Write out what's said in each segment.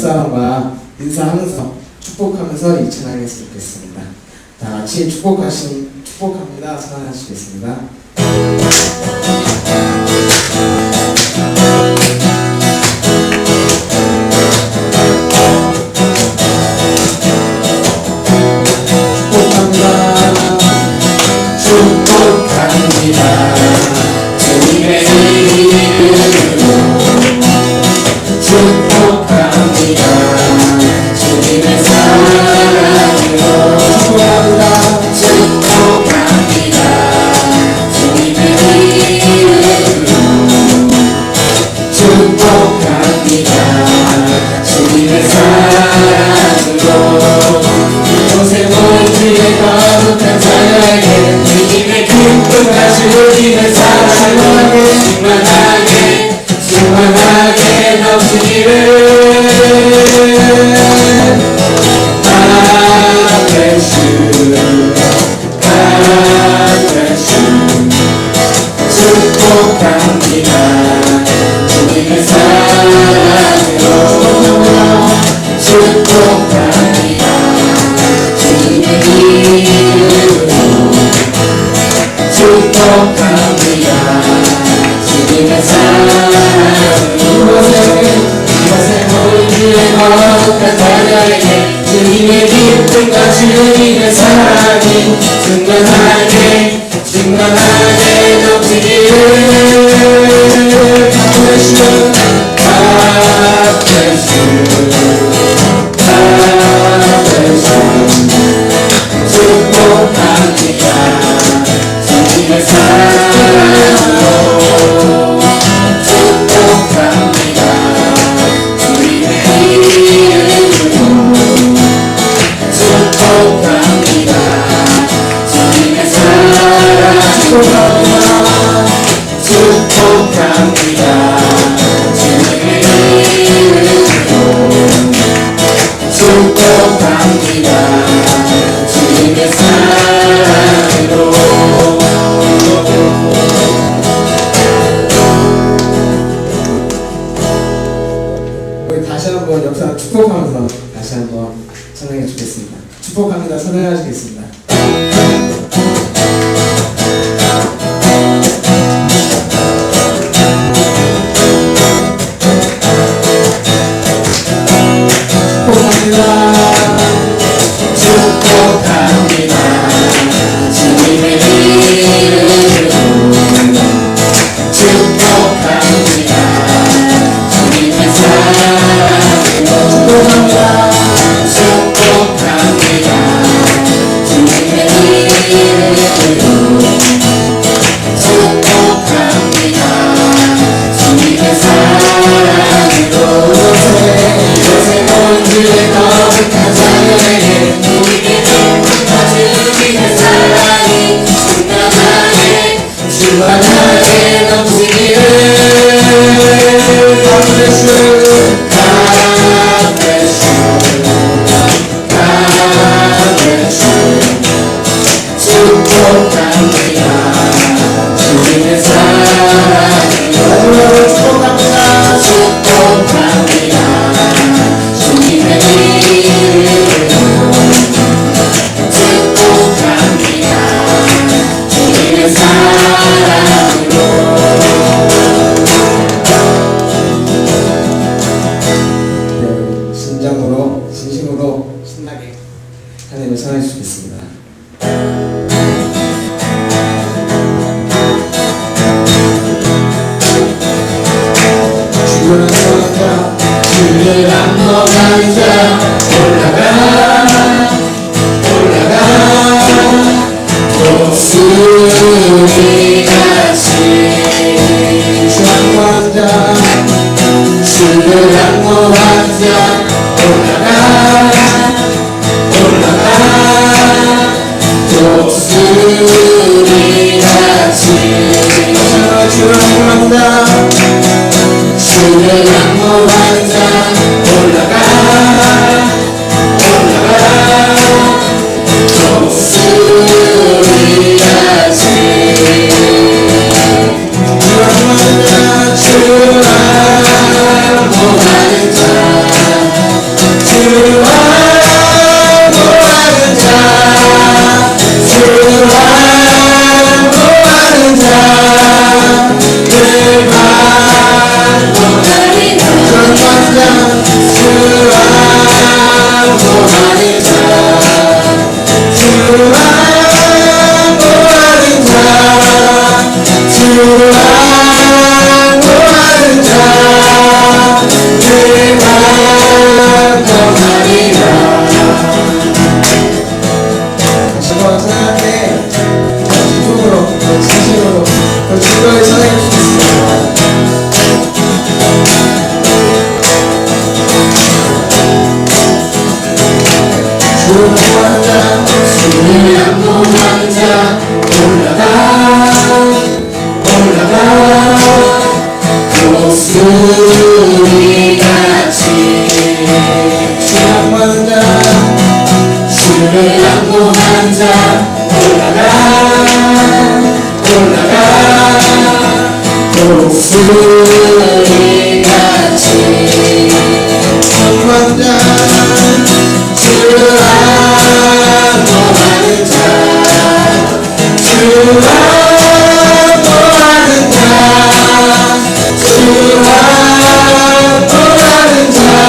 사람과 인사하면서 축복하면서 이 찬양을 했으면 좋겠습니다. 다 같이 축복합니다. 찬양하시겠습니다. 축복합니다. 주님의 이름으로 축복합니다. 주님의 사랑으로 축복합니다. 주님의 이름으로 축복합니다. 주님의 사랑으로 이곳에 모인 주의 거룩한 자녀에게 주님의 기쁨과 주님의 사랑으로 충만하게 넘치기를 축복합니다. 주님의 사랑으로 축복합니다. 주님의 이름으로 축복합니다. 주님의 사랑으로 이곳에 모인 주의 거룩한 자녀에게 주님의 기쁨과 주님의 사랑이 충만하게 넘치기를 축복합니다. 주님의 사랑으로 축복합니다. 주님의 이름으로 축복합니다. 주님의 사랑으로 축복합니다. 주님의 이름으로 축복합니다. 주님의 사랑으로 우리 다시 한번 역사 축복하면서 다시 한번 찬양해 주겠습니다. 축복합니다. 찬양하시겠습니다. 축복합니다. 주님의 이름으로 축복합니다. 주님의 사랑으로 축복합니다. 주님의 이름으로 축복합니다. 주님의 사랑으로 이곳에 모인 주의 거룩한 자녀에게 주님의 기쁨과 주님의 사랑이 충만하게 넘치기를 God bless you. 축복합니다. 주님의 사랑으로 축복합니다. 축복합니다. 주님의 이름으로 축복합니다. 주님의 사랑으로 진심으로 신나게 하나님을 찬양해 주시겠습니다. 주를 안고 앉아 올라가 독수리같이 주 안고 앉아 주를 안고 앉아 올라가 독수리같이 주를 안고 앉아 주를 안고 앉아 올라가 독수리같이 주를 안고 앉아 양보하는 자 올라가 독수리같이 주를 양보하는 자 올라가 독수리같이 양보하는 자 주를 양보하는 자 주를 양보하는 자 주를 양보하는 자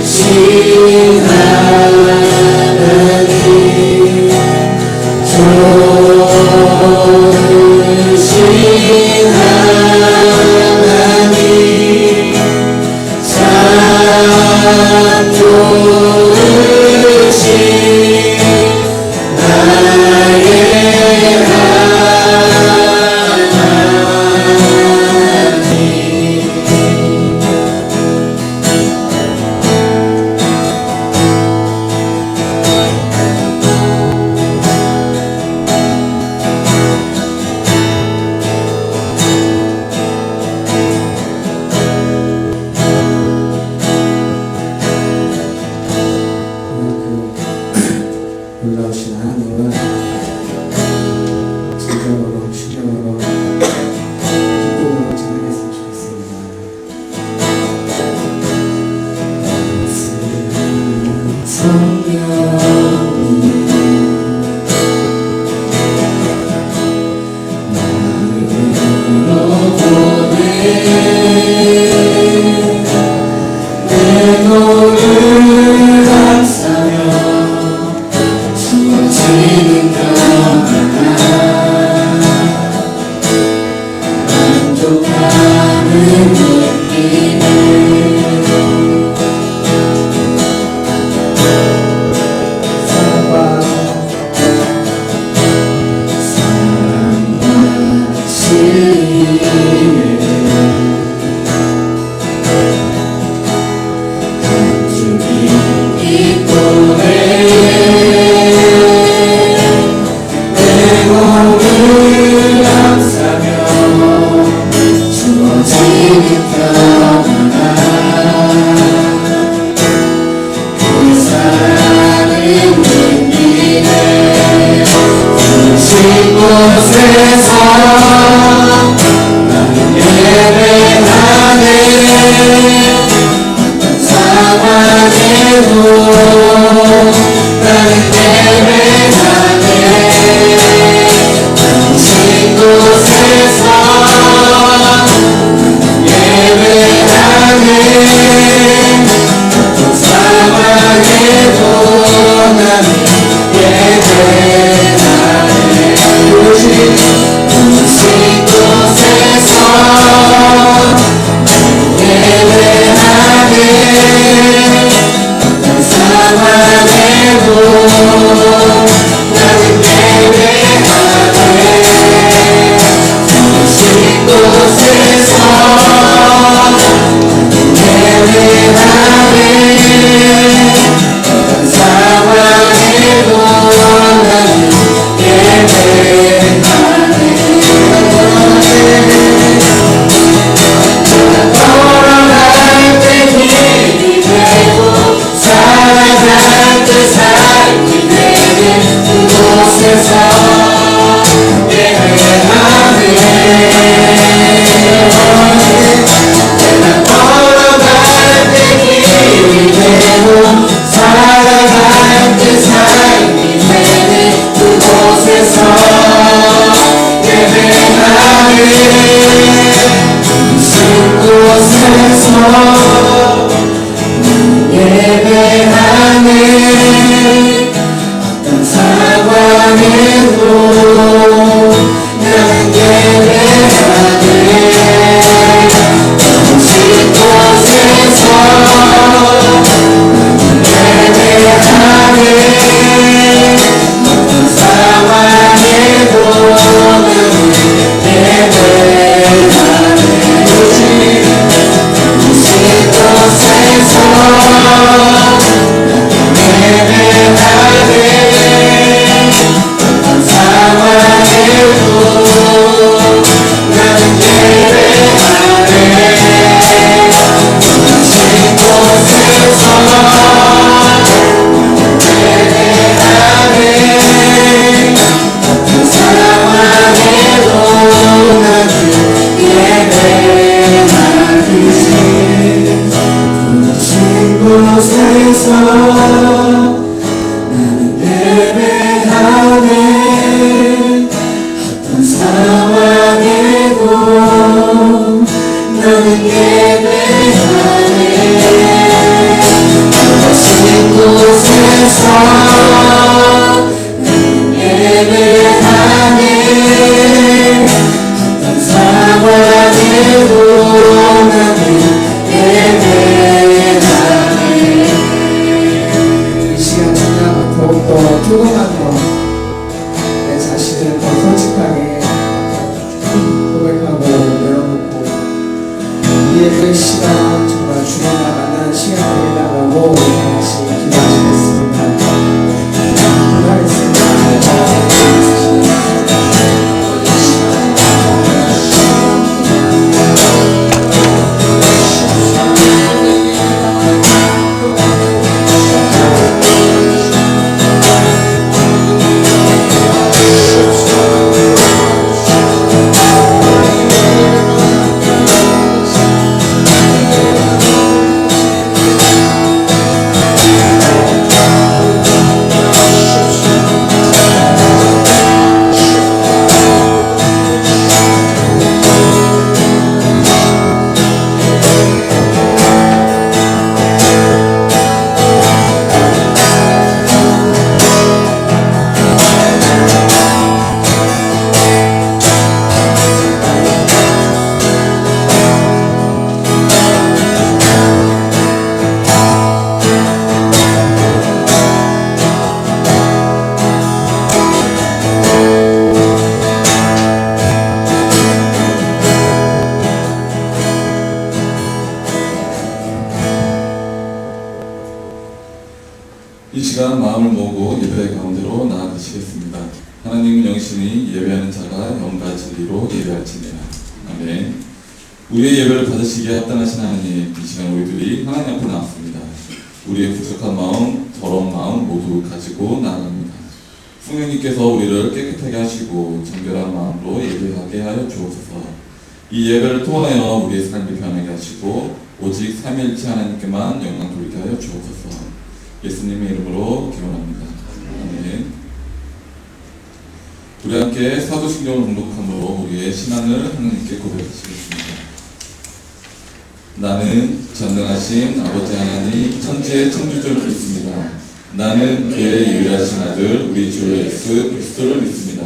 좋으신 하나님 좋으신 하나님 참 좋으신 나의 놀라우신 하나님을 진정으로 신령으로 기쁨으로 찬양했으면 좋겠습니다. 성령님 나를 보내 내 노를 감싸며 주어지는 평안함 만족하는 느낌을 사랑과 신뢰를 한 줄기 기쁨을 내 몸을 감싸며 주어지는 평안함 그 사랑을 느끼네 주신 곳에서 나는 예배하네 어떤 상황에도 나는 예배하네 주신 곳에서 예배하네 어떤 상황에도 나는 예배하네 주신 곳에서 예배하네 어떤 상황에도 나는 예배하네 주신 곳에서 예배하네 어떤 상황에도 나는 예배하네 돌아갈 때 길이 되고 살아갈 때 삶이 되는 그곳에서 예배하네 내가 걸어갈 때 길이 되고 살아갈 때 삶이 되는 그곳에서 예배하네 무슨 곳에서 예배하네 어떤 상황에도 나는 예배하네 무슨 곳에서 예배하네 어떤 상황에도 나는 예배하네 무슨 정말 주님과 만나는 시간 되달라고 같이 기도하시겠습니다. 기도하겠습니다. 이 시간 마음을 모으고 예배의 가운데로 나아가시겠습니다. 하나님은 영신이 예배하는 자가 영과 진리로 예배할지니라. 아멘. 우리의 예배를 받으시기에 합당하신 하나님, 이 시간 우리들이 하나님 앞에 나왔습니다. 우리의 부족한 마음, 더러운 마음 모두 가지고 나아갑니다. 성령님께서 우리를 깨끗하게 하시고 정결한 마음으로 예배하게 하여 주옵소서. 이 예배를 통하여 우리의 삶이 변하게 하시고 오직 삼위일체 하나님께만 영광 돌리게 하여 주옵소서. 예수님의 이름으로 기원합니다. 아멘. 우리 함께 사도신경을 봉독함으로 우리의 신앙을 하나님께 고백하시겠습니다. 나는 전능하신 아버지 하나님 천지의 창조주를 믿습니다. 나는 그의 유일하신 아들 우리 주 예수 그리스도를 믿습니다.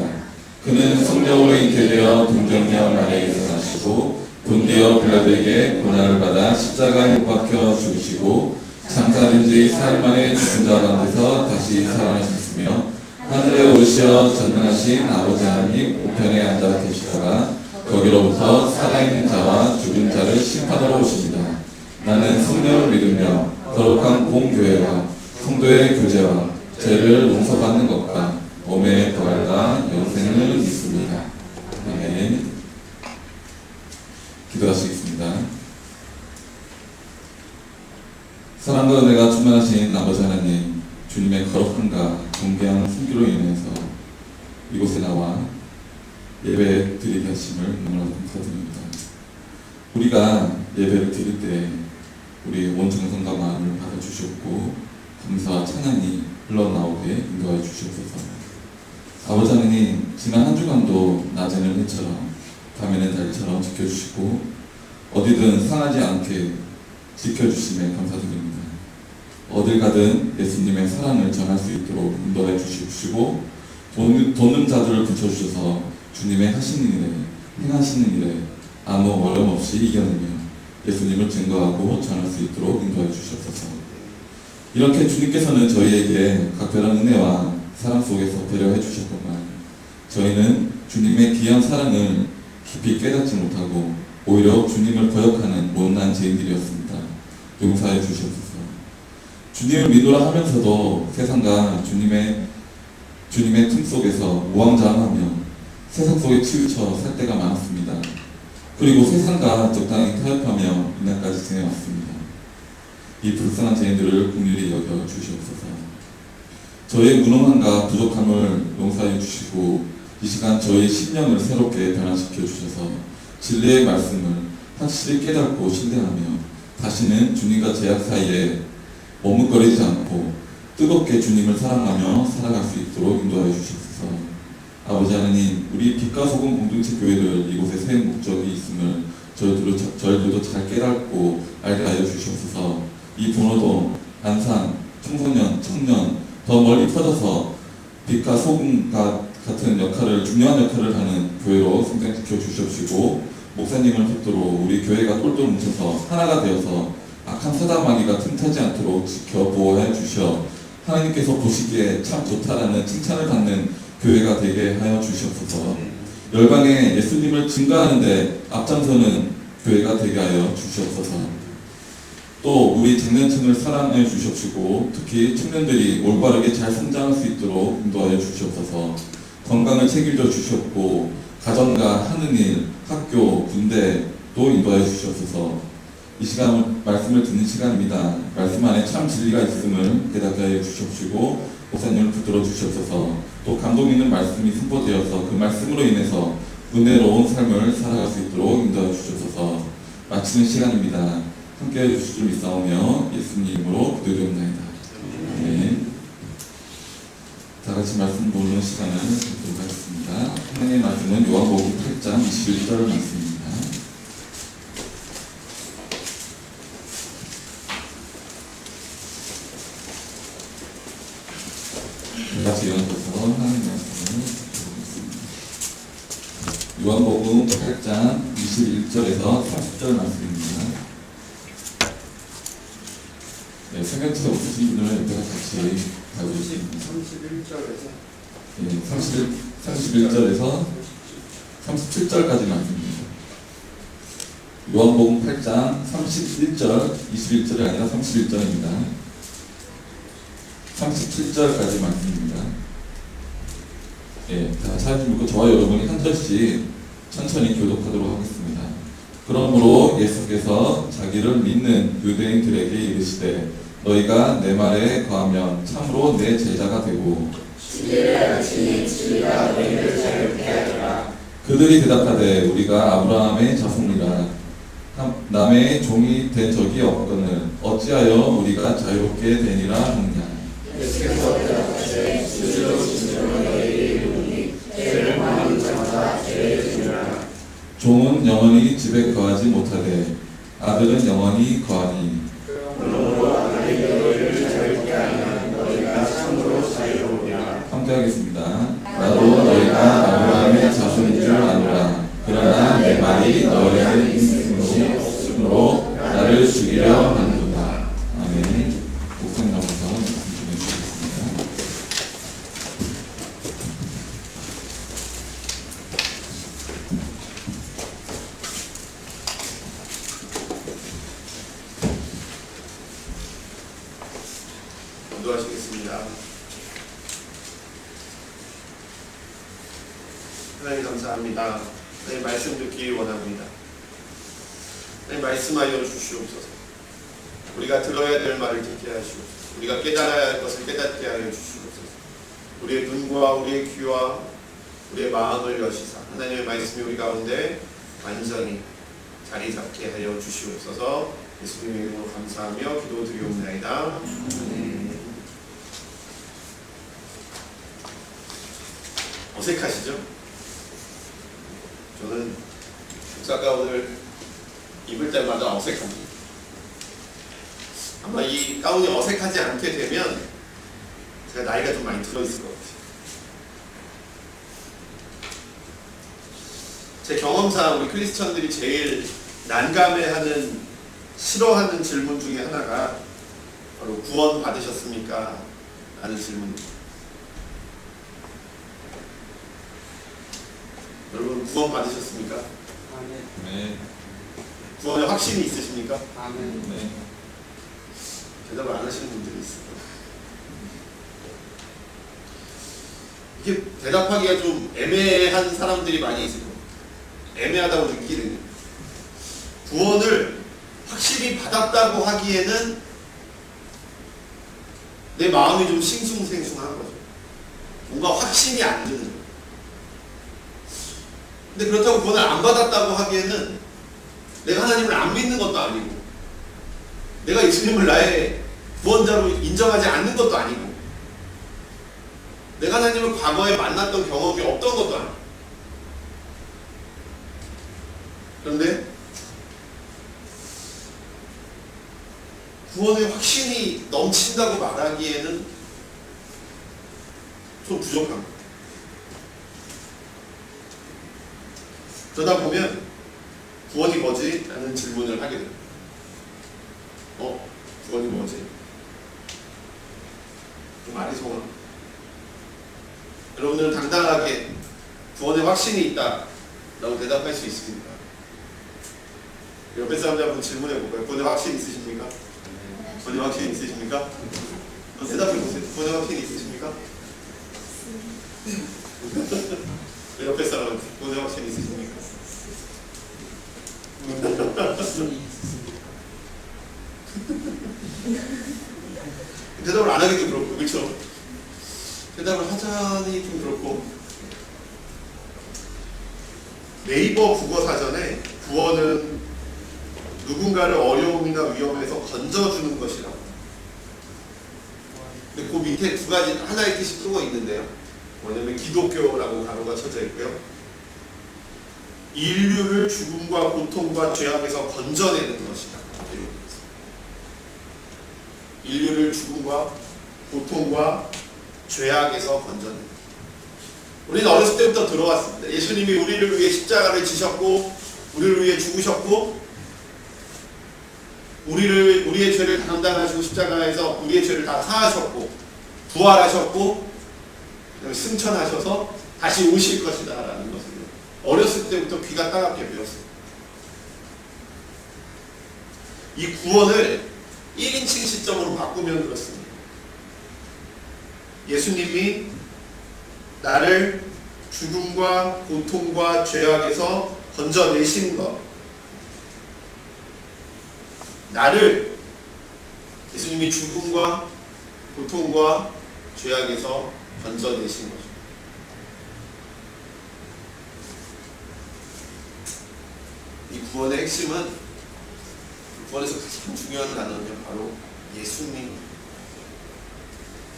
그는 성령으로 잉태되어 동정녀 마리아에서 나시고 본디어 빌라도에게 고난을 받아 십자가에 못 박혀 죽으시고 장사된 지 사흘 만에 죽은 자 가운데서 다시 살아나셨으며 하늘에 오르시어 전능하신 아버지 하나님 우편에 앉아 계시다가 거기로부터 살아있는 자와 죽은 자를 심판하러 오십니다. 나는 성령을 믿으며 거룩한 공교회와 성도의 교제와 죄를 용서받는 것과 몸의 부활과 영생을 믿습니다. 아멘. 기도하시겠습니다. 사랑과 은혜가 충만하신 아버지 하나님, 주님의 거룩함과 존귀한 순기로 인해서 이곳에 나와 예배 드리게 하심을 너무나 감사드립니다. 우리가 예배를 드릴 때 우리 온 정성과 마음을 받아주셨고 감사와 찬양이 흘러나오게 인도하여 주시옵소서. 아버지 하나님, 지난 한 주간도 낮에는 해처럼 밤에는 달처럼 지켜주시고 어디든 상하지 않게 지켜주심에 감사드립니다. 어딜 가든 예수님의 사랑을 전할 수 있도록 인도해 주시고 돕는 자들을 붙여주셔서 주님의 하시는 일에 행하시는 일에 아무 어려움 없이 이겨내며 예수님을 증거하고 전할 수 있도록 인도해 주시옵소서. 이렇게 주님께서는 저희에게 각별한 은혜와 사랑 속에서 배려해 주셨건만 저희는 주님의 귀한 사랑을 깊이 깨닫지 못하고 오히려 주님을 거역하는 못난 죄인들이었습니다. 용서해 주시옵소서. 주님을 믿으라 하면서도 세상과 주님의 틈 속에서 우왕좌왕하며 세상 속에 치우쳐 살 때가 많았습니다. 그리고 세상과 적당히 타협하며 이날까지 지내왔습니다. 이 불쌍한 죄인들을 긍휼히 여겨 주시옵소서. 저의 무능함과 부족함을 용서해 주시고 이 시간 저의 신령을 새롭게 변화시켜 주셔서 진리의 말씀을 확실히 깨닫고 신뢰하며 다시는 주님과 제약 사이에 머뭇거리지 않고 뜨겁게 주님을 사랑하며 살아갈 수 있도록 인도하여 주시옵소서. 아버지 하나님, 우리 빛과 소금 공동체 교회를 이곳에 세운 목적이 있음을 저희들도 잘 깨닫고 알게 하여 주시옵소서. 이 번호도 안산, 청소년, 청년 더 멀리 퍼져서 빛과 소금과 같은 중요한 역할을 하는 교회로 성장시켜 주시옵시고 목사님을 붙들어 우리 교회가 똘똘 뭉쳐서 하나가 되어서 악한 사자마귀가 틈타지 않도록 지켜 보호해 주셔 하나님께서 보시기에 참 좋다라는 칭찬을 받는 교회가 되게 하여 주시옵소서. 열방에 예수님을 증거하는데 앞장서는 교회가 되게 하여 주시옵소서. 또 우리 장년층을 사랑해 주시옵시고 특히 청년들이 올바르게 잘 성장할 수 있도록 인도하여 주시옵소서. 건강을 책임져 주시옵고 가정과 하는 일, 학교, 군대도 인도하여 주시옵소서. 이 시간은 말씀을 듣는 시간입니다. 말씀 안에 참 진리가 있음을 깨닫게 하여 주시옵시고 목사님을 붙들어 주시옵소서. 또 감동 있는 말씀이 선포되어서 그 말씀으로 인해서 은혜로운 삶을 살아갈 수 있도록 인도하여 주시옵소서. 마치는 시간입니다. 함께해 주실 줄 믿사오며 예수님 이름으로 기도드립니다. 아멘. 다 같이 말씀 보는 시간을 갖도록 하겠습니다. 하나님의 말씀은 요한복음 8장 21절 말씀입니다. 같이 연합해서 하나님의 말씀을 보겠습니다. 요한복음 8장 21절에서 30절 말씀입니다. 네, 성경책 없으신 분들은 옆에 같이 가주시면 31절에서 37절까지 말씀입니다. 요한복음 8장 31절, 21절이 아니라 31절입니다. 37절까지 말씀입니다. 예, 다 찾으시고 저와 여러분이 한 절씩 천천히 교독하도록 하겠습니다. 그러므로 예수께서 자기를 믿는 유대인들에게 이르시되 너희가 내 말에 거하면 참으로 내 제자가 되고 그들이 대답하되 우리가 아브라함의 자손이라 남의 종이 된 적이 없거늘 어찌하여 우리가 자유롭게 되니라 하느냐. 종은 영원히 집에 거하지 못하되 아들은 영원히 거하니 함께 하겠습니다. 나도 너희가 아브라함의 자손인 줄 아노라. 그러나 내 말이 너희에게 있으므로 나를 죽이려 하는도다. 아멘. 목사님 나와서 말씀 전해주시겠습니다. 기도하시겠습니다. 하나님 감사합니다. 하나님 말씀 듣기 원합니다. 하나님 말씀하여 주시옵소서. 우리가 들어야 될 말을 듣게 하시옵소서. 우리가 깨달아야 할 것을 깨닫게 하여 주시옵소서. 우리의 눈과 우리의 귀와 우리의 마음을 여시사 하나님의 말씀이 우리 가운데 완전히 자리 잡게 하여 주시옵소서. 예수님의 이름으로 감사하며 기도드리옵나이다. 어색하시죠? 저는 목사가 오늘 입을 때마다 어색합니다. 아마 이 가운이 어색하지 않게 되면 제가 나이가 좀 많이 들어있을 것 같아요. 제 경험상 우리 크리스천들이 제일 난감해하는, 싫어하는 질문 중에 하나가 바로 구원 받으셨습니까? 라는 질문입니다. 여러분 구원 받으셨습니까? 네. 구원에 확신이 있으십니까? 네. 대답을 안 하시는 분들이 있어요. 이게 대답하기가 좀 애매한 사람들이 많이 있어요. 애매하다고 느끼는. 구원을 확실히 받았다고 하기에는 내 마음이 좀 싱숭생숭한 거죠. 뭔가 확신이 안 드는 거예요. 근데 그렇다고 구원을 안 받았다고 하기에는 내가 하나님을 안 믿는 것도 아니고 내가 예수님을 나의 구원자로 인정하지 않는 것도 아니고 내가 하나님을 과거에 만났던 경험이 없던 것도 아니고. 그런데 구원의 확신이 넘친다고 말하기에는 좀 부족한 거예요. 그러다 보면 구원이 뭐지? 라는 질문을 하게 됩니다. 구원이 뭐지? 좀 아리송한. 여러분들은 당당하게 구원의 확신이 있다 라고 대답할 수 있습니까? 옆에 사람들 한번 질문해 볼까요? 구원의 확신 있으십니까? 구원의 확신 있으십니까? 대답해 보세요. 구원의 확신 있으십니까? 옆에 사람은 구원의 확신 있으십니까? 대답을 안 하기도 그렇고, 그렇죠? 대답을 하자니 좀 그렇고. 네이버 국어사전에 구원은 누군가를 어려움이나 위험에서 건져주는 것이라고. 근데 그 밑에 두 가지, 하나의 뜻이 또 있는데요. 뭐냐면 기독교라고 단어가 쳐져 있고요. 인류를 죽음과 고통과 죄악에서 건져내는 것이다. 인류를 죽음과 고통과 죄악에서 건져내는 것. 우리는 어렸을 때부터 들어왔습니다. 예수님이 우리를 위해 십자가를 지셨고 우리를 위해 죽으셨고 우리의 죄를 담당하시고 십자가에서 우리의 죄를 다 사하셨고 부활하셨고 승천하셔서 다시 오실 것이다 라는 것을 어렸을 때부터 귀가 따갑게 배웠습니다. 이 구원을 1인칭 시점으로 바꾸면 그렇습니다. 예수님이 나를 죽음과 고통과 죄악에서 건져내신 것, 나를 예수님이 죽음과 고통과 죄악에서 건져내신 거죠. 이 구원의 핵심은, 구원에서 가장 중요한 단어는 바로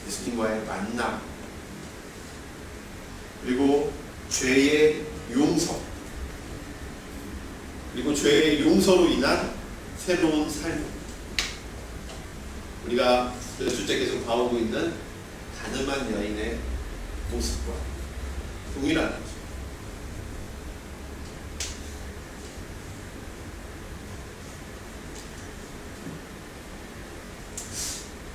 예수님과의 만남, 그리고 죄의 용서, 그리고 죄의 용서로 인한 새로운 삶. 우리가 몇 주째 계속 봐오고 있는 가늠한 여인의 모습과 동일한 거죠.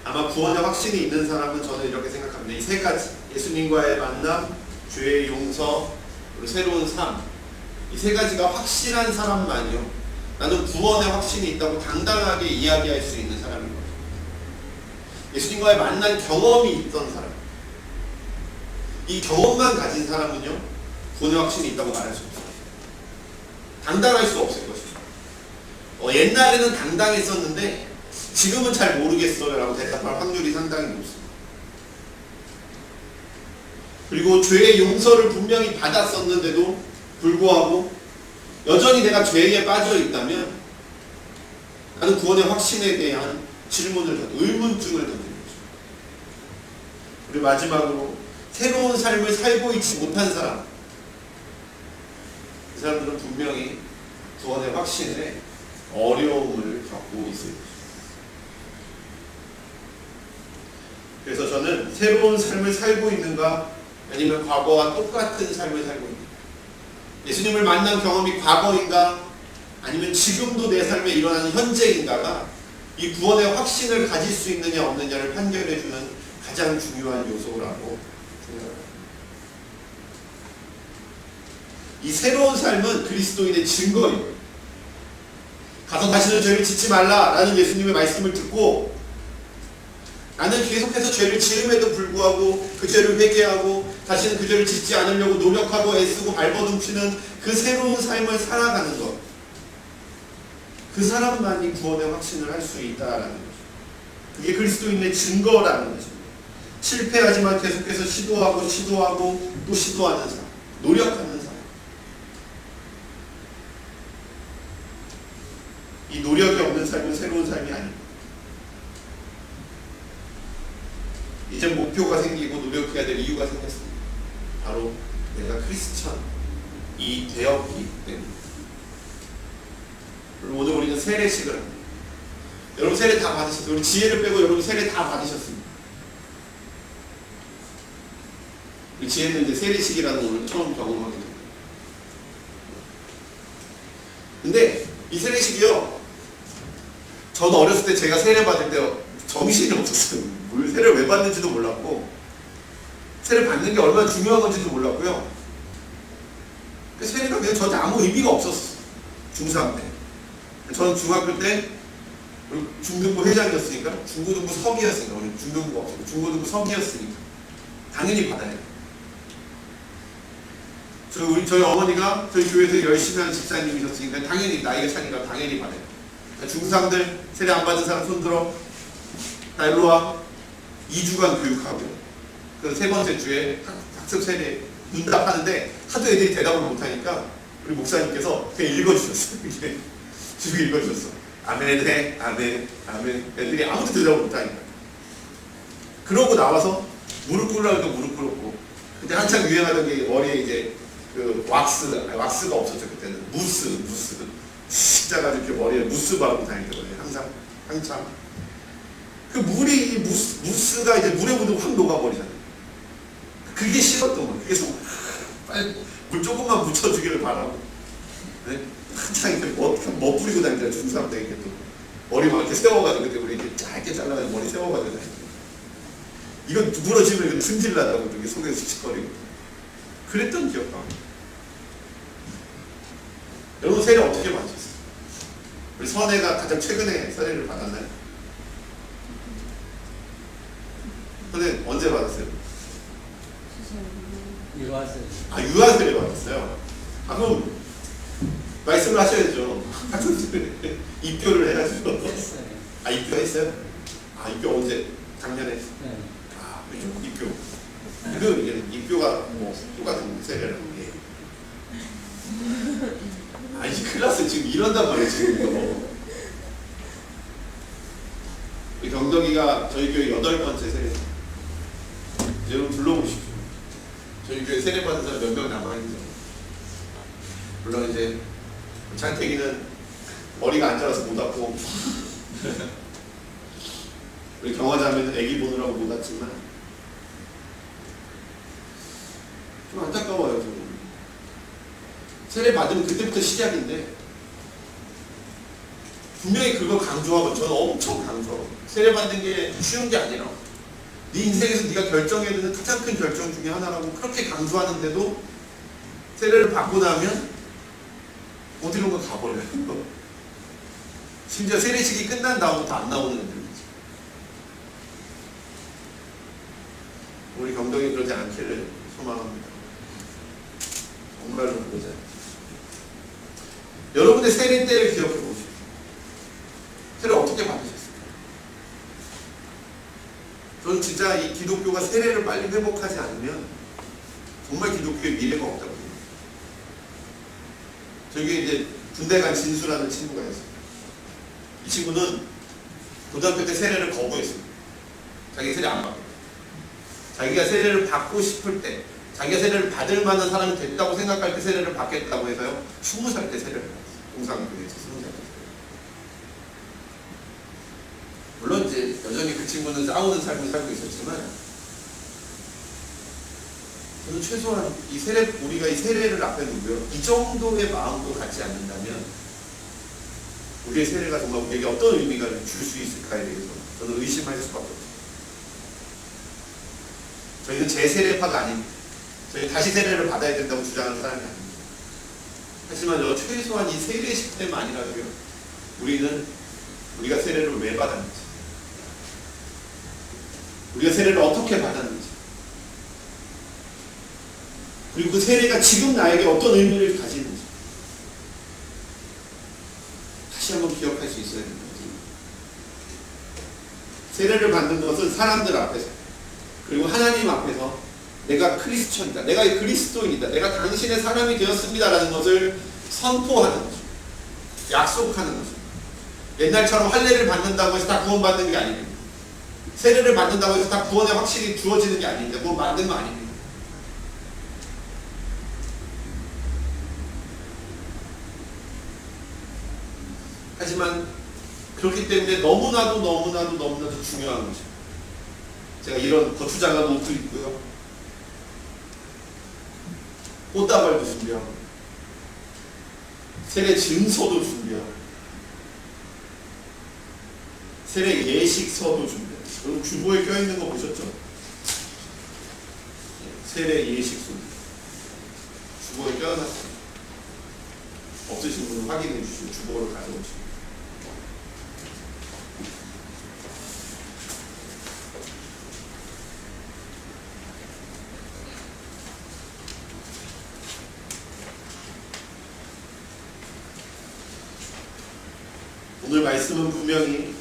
아마 구원의 확신이 있는 사람은 저는 이렇게 생각합니다. 이 세 가지, 예수님과의 만남, 죄의 용서, 그리고 새로운 삶, 이 세 가지가 확실한 사람만이요, 나는 구원의 확신이 있다고 당당하게 이야기할 수 있는 사람인 거죠. 예수님과의 만난 경험이 있던 사람, 이 경험만 가진 사람은요, 구원의 확신이 있다고 말할 수 없어요. 당당할 수 없을 것이죠. 옛날에는 당당했었는데 지금은 잘 모르겠어요 라고 대답할 확률이 상당히 높습니다. 그리고 죄의 용서를 분명히 받았었는데도 불구하고 여전히 내가 죄에 빠져 있다면 나는 구원의 확신에 대한 의문증을 던지는 거죠. 그리고 마지막으로 새로운 삶을 살고 있지 못한 사람, 그 사람들은 분명히 구원의 확신에 어려움을 겪고 있을 것입니다. 그래서 저는 새로운 삶을 살고 있는가, 아니면 과거와 똑같은 삶을 살고 있는가, 예수님을 만난 경험이 과거인가, 아니면 지금도 내 삶에 일어나는 현재인가가 이 구원의 확신을 가질 수 있느냐 없느냐를 판결해주는 가장 중요한 요소라고 생각합니다. 이 새로운 삶은 그리스도인의 증거예요. 가서 다시는 죄를 짓지 말라라는 예수님의 말씀을 듣고 나는 계속해서 죄를 지음에도 불구하고 그 죄를 회개하고 다시는 그 죄를 짓지 않으려고 노력하고 애쓰고 발버둥치는 그 새로운 삶을 살아가는 것, 그 사람만이 구원의 확신을 할 수 있다라는 거죠. 그게 그리스도인의 증거라는 것입니다. 실패하지만 계속해서 시도하고 또 시도하는 사람, 노력하는 사람. 이 노력이 없는 삶은 새로운 삶이 아닙니다. 이제 목표가 생기고 노력해야 될 이유가 생겼습니다. 바로 내가 크리스천이 되었기 때문에. 그리고 오늘 우리는 세례식을 합니다. 여러분 세례 다 받으셨어요. 우리 지혜를 빼고 여러분 세례 다 받으셨습니다. 우리 지혜는 이제 세례식이라는 오늘 처음 경험하게 됩니다. 근데 이 세례식이요, 저도 어렸을 때 제가 세례 받을 때 정신이 없었어요. 뭘 세례를 왜 받는지도 몰랐고 세례 받는 게 얼마나 중요한 건지도 몰랐고요. 세례가 그냥 저한테 아무 의미가 없었어요. 중3 때. 저는 중학교 때 그리고 중등부 회장이었으니까, 중고등부 서기였으니까, 우리 중등부가 없었고 중고등부 서기였으니까 당연히 받아야 돼요. 저희 어머니가 저희 교회에서 열심히 하는 집사님이셨으니까 당연히 나이가 차니까 당연히 받아요. 중상들 세례 안 받은 사람 손들어. 다 일로 와. 2주간 교육하고요. 그 세 번째 주에 학습 세례 응답하는데 하도 애들이 대답을 못하니까 우리 목사님께서 그냥 읽어주셨어요. 쭉 읽어주셨어. 아멘 해, 아멘, 아멘. 애들이 아무도 대답을 못하니까. 그러고 나와서 무릎 꿇으라고 해도 무릎 꿇었고, 그때 한창 유행하던 게 머리에 이제 그 왁스가 없었죠. 그때는 무스 십자가 이렇게 머리에 무스 바르고 다니거든요. 항상 한참 그 물이 무스가 이제 물에 묻으면 확 녹아버리잖아요. 그게 싫었던 거예요. 그래서 빨리 물 조금만 묻혀주기를 바라고, 네? 한창 이렇게 뭐 뿌리고 다니잖아요. 중삼 때 이렇게 또 머리 막 이렇게 세워가지고, 그때 우리 이렇게 짧게 잘라가지고 머리 세워가지고 다니고, 이건 부러지면 이거 승질나다고 이렇게 속에서 씩씩거리고 그랬던 기억도 납니다. 여러분 세례 어떻게 받으셨어요? 우리 선혜가 가장 최근에 세례를 받았나요? 선혜 언제 받았어요? 유아세례. 아, 유아세례 받았어요. 아, 그럼 말씀을 하셔야죠. 입교를 해야죠. 했어요. 아, 입교했어요? 아, 입교 언제? 작년에? 네. 아, 입교. 그 이게 입교가 뭐 똑같은 세례라고. 예. 아, 이제 큰일 났어요. 지금 이런단 말이에요. 지금 이거. 우리 경덕이가 저희 교회 8번째 세례. 여러분 불러보십시오. 저희 교회 세례 받은 사람 몇 명 남아있죠. 물론 이제 장태기는 머리가 안 자라서 못 왔고, 우리 경화자매는 애기 보느라고 못 왔지만 좀 안타까워요. 저는 세례 받으면 그때부터 시작인데, 분명히 그걸 강조하고, 저는 엄청 강조하고, 세례 받는 게 쉬운 게 아니라 네 인생에서 네가 결정해야 되는 가장 큰 결정 중에 하나라고 그렇게 강조하는데도 세례를 받고 나면 어디론가 가버려요. 심지어 세례식이 끝난 다음부터 안 나오는 애들이지. 우리 경덕이 그러지 않기를 소망합니다. 정말로 그러지 않아요. 여러분의 세례 때를 기억해 보십시오. 세례 어떻게 받으셨어요? 저는 진짜 이 기독교가 세례를 빨리 회복하지 않으면 정말 기독교의 미래가 없다고 생각해요. 저기 이제 군대 간 진수라는 친구가 있어요. 이 친구는 고등학교 때 세례를 거부했습니다. 자기 세례 안 받고. 자기가 세례를 받고 싶을 때, 자기가 세례를 받을 만한 사람이 됐다고 생각할 때 세례를 받겠다고 해서요, 20살 때 세례를 받았어요. 동상교회에서 20살 때. 물론 이제 여전히 그 친구는 싸우는 삶을 살고 있었지만, 저는 최소한 이 세례, 우리가 이 세례를 앞에 두고요, 이 정도의 마음도 갖지 않는다면 우리의 세례가 정말 우리에게 어떤 의미가 줄 수 있을까에 대해서 저는 의심할 수밖에 없어요. 저희는 재세례파가 아닙니다. 저희 다시 세례를 받아야 된다고 주장하는 사람이 아닙니다. 하지만 최소한 이 세례식 때만이라도요, 우리는 우리가 세례를 왜 받았는지, 우리가 세례를 어떻게 받았는지, 그리고 그 세례가 지금 나에게 어떤 의미를 가지는지 다시 한번 기억할 수 있어야 됩니다. 세례를 받는 것은 사람들 앞에서, 그리고 하나님 앞에서 내가 크리스천이다, 내가 그리스도인이다, 내가 당신의 사람이 되었습니다 라는 것을 선포하는 거죠. 약속하는 거죠. 옛날처럼 할례를 받는다고 해서 다 구원받는 게 아닙니다. 세례를 받는다고 해서 다 구원에 확실히 주어지는 게 아닙니다. 뭐 만든 거 아닙니다. 하지만 그렇기 때문에 너무나도 중요한 거죠. 제가 이런 거추장한 옷도 입고요, 꽃다발도 준비하고, 세례 증서도 준비하고, 세례 예식서도 준비하고. 여러분 주보에 껴있는 거 보셨죠? 세례 예식서 주보에 껴놨어요. 없으신 분은 확인해 주시고 주보를 가져오시고. 말씀은 분명히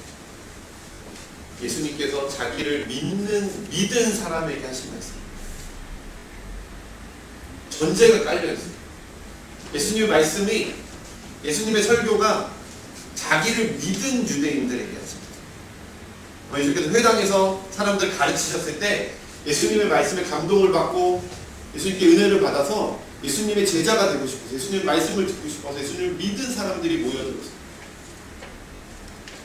예수님께서 자기를 믿은 사람에게 하신 말씀. 전제가 깔려있어요. 예수님의 말씀이, 예수님의 설교가 자기를 믿은 유대인들에게 하십니다. 예수님께서 회당에서 사람들 가르치셨을 때 예수님의 말씀에 감동을 받고 예수님께 은혜를 받아서 예수님의 제자가 되고 싶어서, 예수님의 말씀을 듣고 싶어서 예수님을 믿은 사람들이 모여들었어요.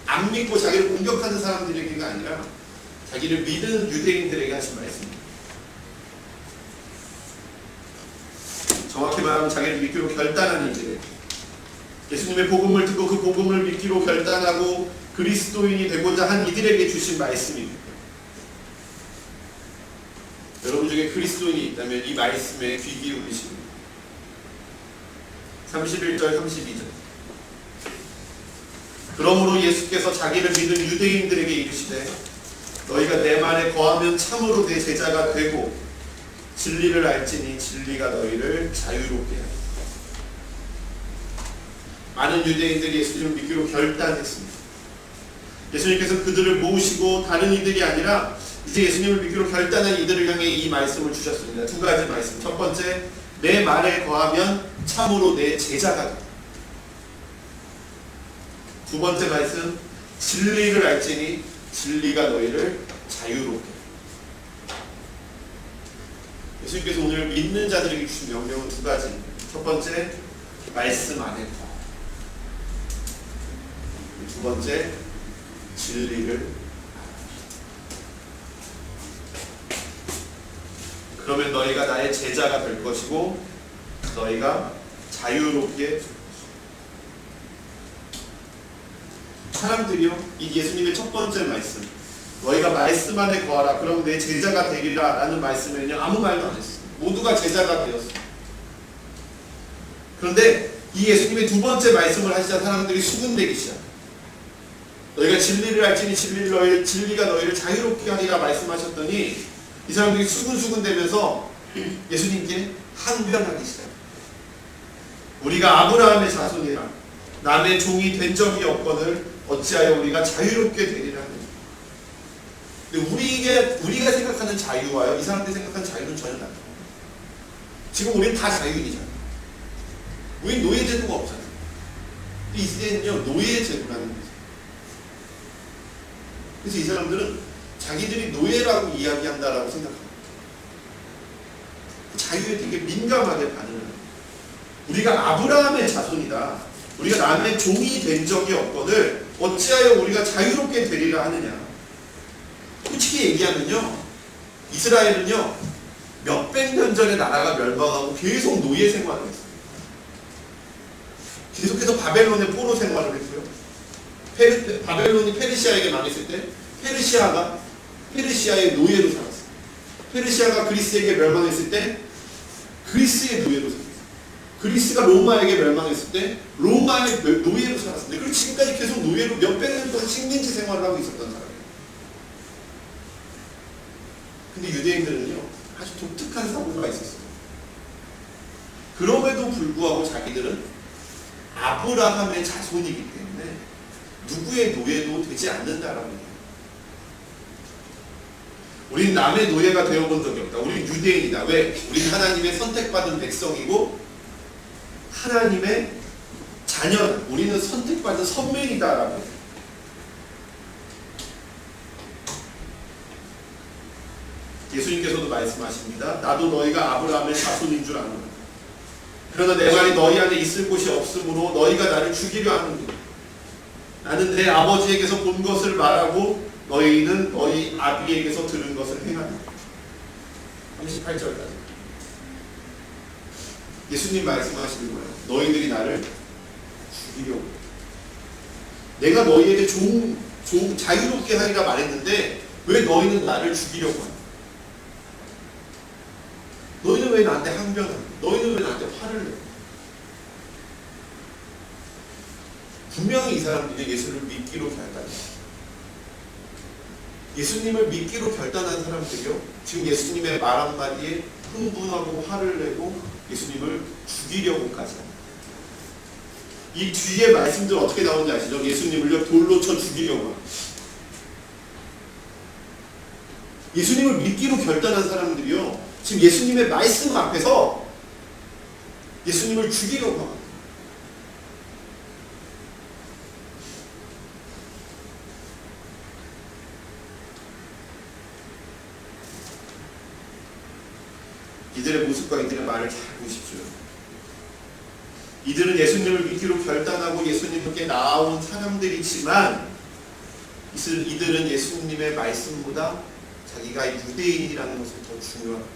안 믿고 자기를 공격하는 사람들에게가 아니라 자기를 믿은 유대인들에게 하신 말씀입니다. 정확히 말하면 자기를 믿기로 결단한 이들에게, 예수님의 복음을 듣고 그 복음을 믿기로 결단하고 그리스도인이 되고자 한 이들에게 주신 말씀입니다. 여러분 중에 그리스도인이 있다면 이 말씀에 귀 기울이십니다. 31절 32절. 그러므로 예수께서 자기를 믿은 유대인들에게 이르시되 너희가 내 말에 거하면 참으로 내 제자가 되고 진리를 알지니 진리가 너희를 자유롭게 하리라. 많은 유대인들이 예수님을 믿기로 결단했습니다. 예수님께서 그들을 모으시고 다른 이들이 아니라 이제 예수님을 믿기로 결단한 이들을 향해 이 말씀을 주셨습니다. 두 가지 말씀. 첫 번째, 내 말에 거하면 참으로 내 제자가 된다. 두 번째 말씀, 진리를 알지니 진리가 너희를 자유롭게 한다. 예수님께서 오늘 믿는 자들에게 주신 명령은 두 가지. 첫 번째, 말씀 안에 거하라. 두 번째, 진리를 알아라. 그러면 너희가 나의 제자가 될 것이고 너희가 자유롭게 될 것이다. 사람들이요, 이 예수님의 첫 번째 말씀, 너희가 말씀 안에 거하라, 그럼 내 제자가 되리라 라는 말씀에는요 아무 말도 안 했어요. 모두가 제자가 되었어요. 그런데 이 예수님의 두 번째 말씀을 하시자 사람들이 수군대기 시작해요. 너희가 진리를 알지니 진리가 너희를 자유롭게 하리라 말씀하셨더니 이 사람들이 수군수군대면서 예수님께 항변하기 시작해요. 우리가 아브라함의 자손이라 남의 종이 된 적이 없거늘 어찌하여 우리가 자유롭게 되리라 하느냐. 근데 우리가 생각하는 자유와요, 이 사람들이 생각하는 자유는 전혀 달라요. 지금 우리는 다 자유인이잖아요. 우린 노예제도가 없잖아요. 이 시대는요 노예제도라는 거죠. 그래서 이 사람들은 자기들이 노예라고 이야기한다라고 생각합니다. 자유에 되게 민감하게 반응을 합니다. 우리가 아브라함의 자손이다, 우리가 남의 종이 된 적이 없거늘 어찌하여 우리가 자유롭게 되리라 하느냐. 솔직히 얘기하면요, 이스라엘은요 몇백 년 전에 나라가 멸망하고 계속 노예 생활을 했어요. 계속해서 바벨론의 포로 생활을 했고요. 바벨론이 페르시아에게 망했을 때 페르시아가 페르시아의 노예로 살았어요. 페르시아가 그리스에게 멸망했을 때 그리스의 노예로 살았어요. 그리스가 로마에게 멸망했을 때 로마의 노예로 살았습니다. 그리고 지금까지 계속 노예로 몇백 년 동안 식민지 생활을 하고 있었던 사람이에요. 근데 유대인들은요 아주 독특한 사고가 있었어요. 그럼에도 불구하고 자기들은 아브라함의 자손이기 때문에 누구의 노예도 되지 않는다라는 거예요. 우린 남의 노예가 되어본 적이 없다. 우린 유대인이다. 왜? 우린 하나님의 선택받은 백성이고 하나님의 자녀다. 우리는 선택받은 선민이다라고 해요. 예수님께서도 말씀하십니다. 나도 너희가 아브라함의 자손인 줄 아노라. 그러나 내 말이 너희 안에 있을 곳이 없으므로 너희가 나를 죽이려 하는도다. 나는 내 아버지에게서 본 것을 말하고 너희는 너희 아비에게서 들은 것을 행하리라. 38절까지. 예수님 말씀하시는 거예요. 너희들이 나를 죽이려고. 내가 너희에게 자유롭게 하리라 말했는데 왜 너희는 나를 죽이려고 하냐. 너희는 왜 나한테 항변하냐. 너희는 왜 나한테 화를 내냐. 분명히 이 사람들이 예수를 믿기로 결단했어요. 예수님을 믿기로 결단한 사람들이요, 지금 예수님의 말 한마디에 흥분하고 화를 내고 예수님을 죽이려고까지 합니다. 이 뒤에 말씀들 어떻게 나오는지 아시죠? 예수님을요 돌로 쳐 죽이려고 합니다. 예수님을 믿기로 결단한 사람들이요 지금 예수님의 말씀 앞에서 예수님을 죽이려고 합니다. 이들의 모습과 이들의 말을 잘 보십시오. 이들은 예수님을 믿기로 결단하고 예수님께 나온 사람들이지만 이들은 예수님의 말씀보다 자기가 유대인이라는 것을 더 중요합니다.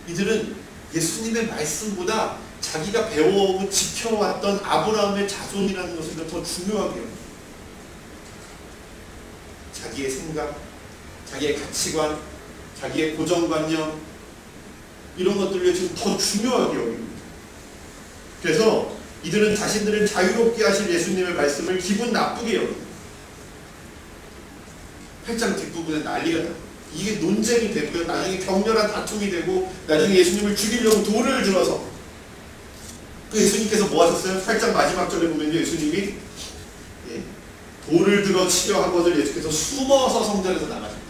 이들은 예수님의 말씀보다 자기가 배워오고 지켜왔던 아브라함의 자손이라는 것을 더 중요하게 합니다. 자기의 생각, 자기의 가치관, 자기의 고정관념 이런 것들을 지금 더 중요하게 여깁니다. 그래서 이들은 자신들을 자유롭게 하실 예수님의 말씀을 기분 나쁘게 여깁니다. 8장 뒷부분에 난리가 나요. 이게 논쟁이 되고요. 나중에 격렬한 다툼이 되고 나중에 예수님을 죽이려고 돌을 들어서 그 예수님께서 뭐 하셨어요? 8장 마지막 절에 보면요. 예수님이 돌을 들어 치려 하거든 예수께서 숨어서 성전에서 나가셨어요.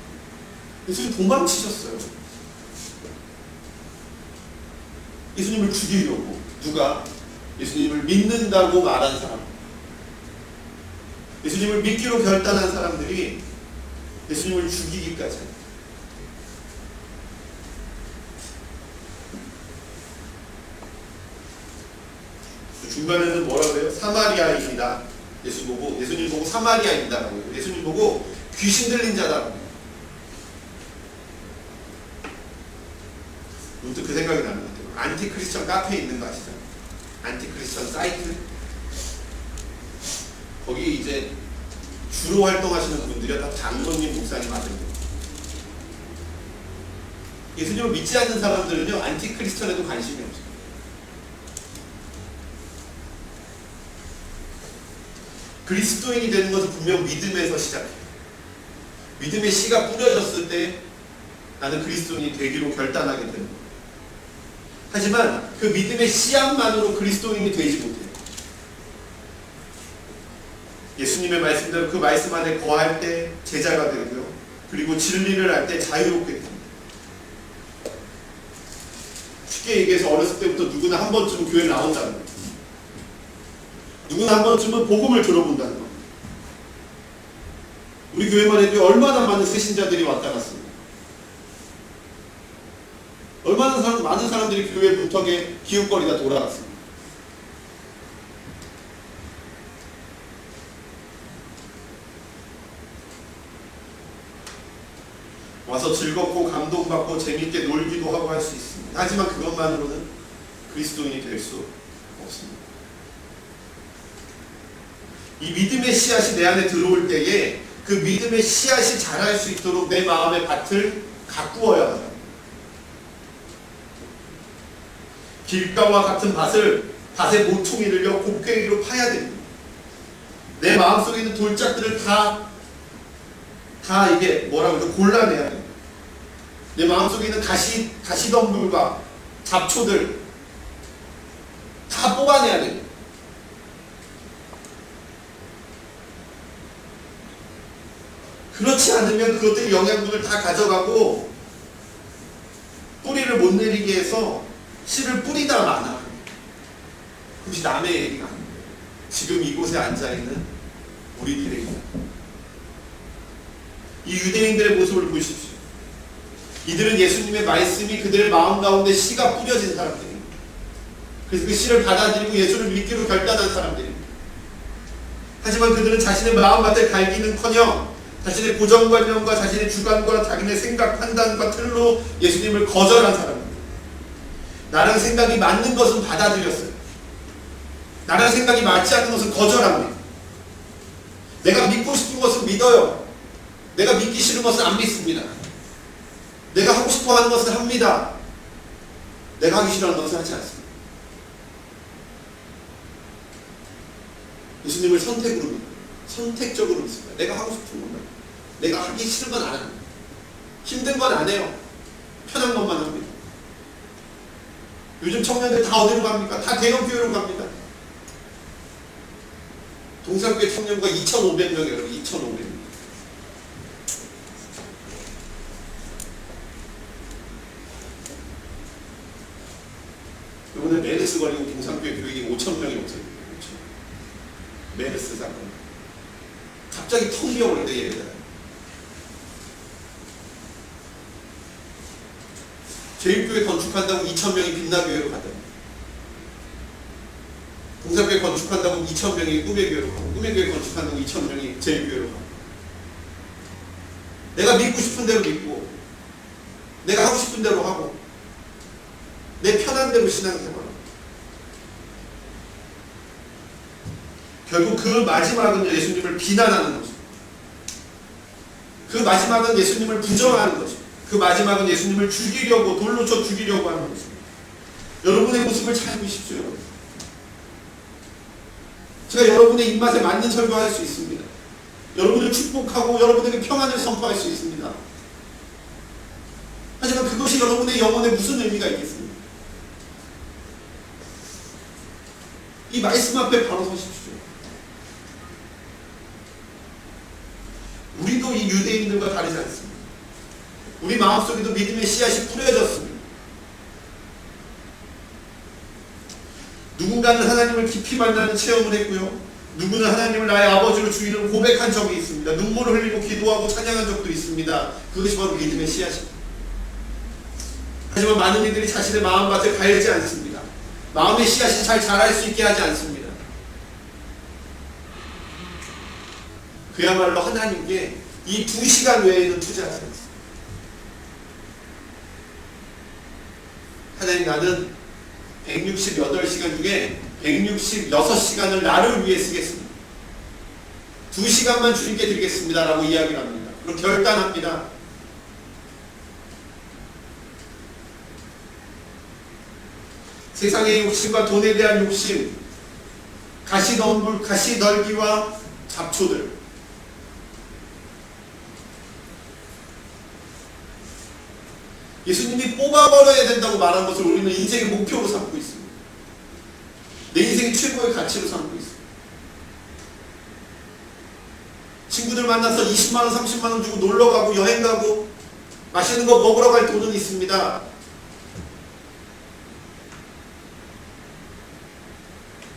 예수님 도망치셨어요. 예수님을 죽이려고. 누가? 예수님을 믿는다고 말한 사람, 예수님을 믿기로 결단한 사람들이 예수님을 죽이기까지 합니다. 중간에는 뭐라고 해요? 사마리아인이다. 예수님 보고 사마리아인이다라고 해요. 예수님 보고 귀신 들린 자다라고 해요. 문득 그 생각이 나는 것 같아요. 안티크리스천 카페에 있는 거 아시죠? 안티크리스천 사이트. 거기 이제 주로 활동하시는 분들이 다 장로님, 목사님 아들입니다. 예수님을 믿지 않는 사람들은요 안티크리스천에도 관심이 없어요. 그리스도인이 되는 것은 분명 믿음에서 시작해요. 믿음의 씨가 뿌려졌을 때 나는 그리스도인이 되기로 결단하게 되는 거예요. 하지만 그 믿음의 씨앗만으로 그리스도인이 되지 못해요. 예수님의 말씀대로 그 말씀 안에 거할 때 제자가 되고요. 그리고 진리를 알 때 자유롭게 됩니다. 쉽게 얘기해서 어렸을 때부터 누구나 한 번쯤은 교회에 나온다는 거예요. 누구나 한 번쯤은 복음을 들어본다는 겁니다. 우리 교회만 해도 얼마나 많은 새신자들이 왔다 갔습니다. 얼마나 많은 사람들이 교회 문턱에 기웃거리다 돌아갔습니다. 와서 즐겁고 감동받고 재밌게 놀기도 하고 할 수 있습니다. 하지만 그것만으로는 그리스도인이 될 수 없습니다. 이 믿음의 씨앗이 내 안에 들어올 때에 그 믿음의 씨앗이 자랄 수 있도록 내 마음의 밭을 가꾸어야 합니다. 길가와 같은 밭의 모퉁이를요 곡괭이로 파야 됩니다. 내 마음속에 있는 돌짝들을 다 이게 뭐라고 그러죠? 골라내야 됩니다. 내 마음속에 있는 가시덤불과 잡초들 다 뽑아내야 됩니다. 그렇지 않으면 그것들이 영양분을 다 가져가고 뿌리를 못 내리게 해서 씨를 뿌리다 마나. 그것이 남의 얘기가 아닙니다. 지금 이곳에 앉아있는 우리들의 얘기다. 이 유대인들의 모습을 보십시오. 이들은 예수님의 말씀이 그들의 마음 가운데 씨가 뿌려진 사람들입니다. 그래서 그 씨를 받아들이고 예수를 믿기로 결단한 사람들입니다. 하지만 그들은 자신의 마음밭을 갈기는커녕 자신의 고정관념과 자신의 주관과 자신의 생각, 판단과 틀로 예수님을 거절한 사람입니다. 나랑 생각이 맞는 것은 받아들였어요. 나랑 생각이 맞지 않는 것은 거절합니다. 내가 믿고 싶은 것은 믿어요. 내가 믿기 싫은 것은 안 믿습니다. 내가 하고 싶어 하는 것은 합니다. 내가 하기 싫어하는 것은 하지 않습니다. 예수님을 선택으로 믿어요. 선택적으로 믿습니다. 내가 하고 싶은 것만, 내가 하기 싫은 건 안 합니다. 힘든 건 안 해요. 편한 것만 합니다. 요즘 청년들 다 어디로 갑니까? 다 대형 교회로 갑니다. 동산교회 청년부가 2,500명이에요. 여러분 2,500명. 이번에 메르스 걸리고 동산교회 교육이 5,000명이 없어요. 메르스 사건. 갑자기 텅 비어버린다 얘네들. 제일교회 건축한다고 2,000명이 빛나교회로 가다. 동산교회 건축한다고 2,000명이 꿈의교회로 가고, 꿈의교회 건축한다고 2,000명이 제일교회로 가고. 내가 믿고 싶은 대로 믿고, 내가 하고 싶은 대로 하고, 내 편한 대로 신앙생활. 결국 그 마지막은 예수님을 비난하는 거죠. 그 마지막은 예수님을 부정하는 거죠. 그 마지막은 예수님을 죽이려고, 돌로 쳐 죽이려고 하는 거죠. 여러분의 모습을 잘 보십시오. 여러분. 제가 여러분의 입맛에 맞는 설교할 수 있습니다. 여러분을 축복하고 여러분에게 평안을 선포할 수 있습니다. 하지만 그것이 여러분의 영혼에 무슨 의미가 있겠습니까? 이 말씀 앞에 바로 서십시오. 우리도 이 유대인들과 다르지 않습니다. 우리 마음속에도 믿음의 씨앗이 뿌려졌습니다. 누군가는 하나님을 깊이 만나는 체험을 했고요. 누구는 하나님을 나의 아버지로 주의를 고백한 적이 있습니다. 눈물을 흘리고 기도하고 찬양한 적도 있습니다. 그것이 바로 믿음의 씨앗입니다. 하지만 많은 이들이 자신의 마음밭을 갈지 않습니다. 마음의 씨앗이 잘 자랄 수 있게 하지 않습니다. 그야말로 하나님께 이 2시간 외에는 투자하지 않습니다. 하나님, 나는 168시간 중에 166시간을 나를 위해 쓰겠습니다. 2시간만 주님께 드리겠습니다 라고 이야기를 합니다. 그리고 결단합니다. 세상의 욕심과 돈에 대한 욕심, 가시널기와 잡초들, 예수님이 뽑아버려야 된다고 말한 것을 우리는 인생의 목표로 삼고 있습니다. 내 인생의 최고의 가치로 삼고 있습니다. 친구들 만나서 20만원, 30만원 주고 놀러가고 여행가고 맛있는 거 먹으러 갈 돈은 있습니다.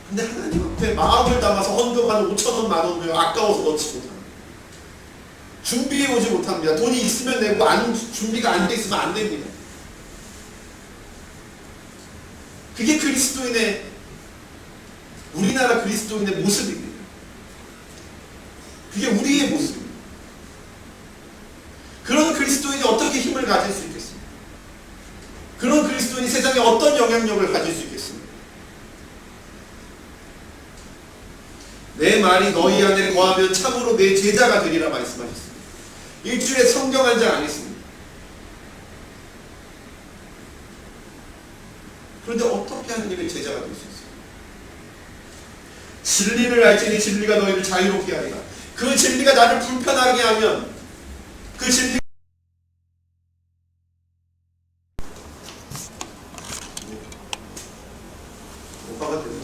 근데 하나님 앞에 마음을 담아서 헌금하는 5천원, 만원도요, 아까워서 넣지 못합니다. 준비해 오지 못합니다. 돈이 있으면 내고 준비가 안 돼 있으면 안 됩니다. 그게 그리스도인의, 우리나라 그리스도인의 모습입니다. 그게 우리의 모습입니다. 그런 그리스도인이 어떻게 힘을 가질 수 있겠습니까? 그런 그리스도인이 세상에 어떤 영향력을 가질 수 있겠습니까? 내 말이 너희 안에 거하면 참으로 내 제자가 되리라 말씀하셨습니다. 일주일에 성경 한 장 안 했습니다. 그런데 어떻게 하느님의 제자가 될 수 있어요? 진리를 알지니 진리가 너희를 자유롭게 하리라. 그 진리가 나를 불편하게 하면 그 진리 오빠가 되는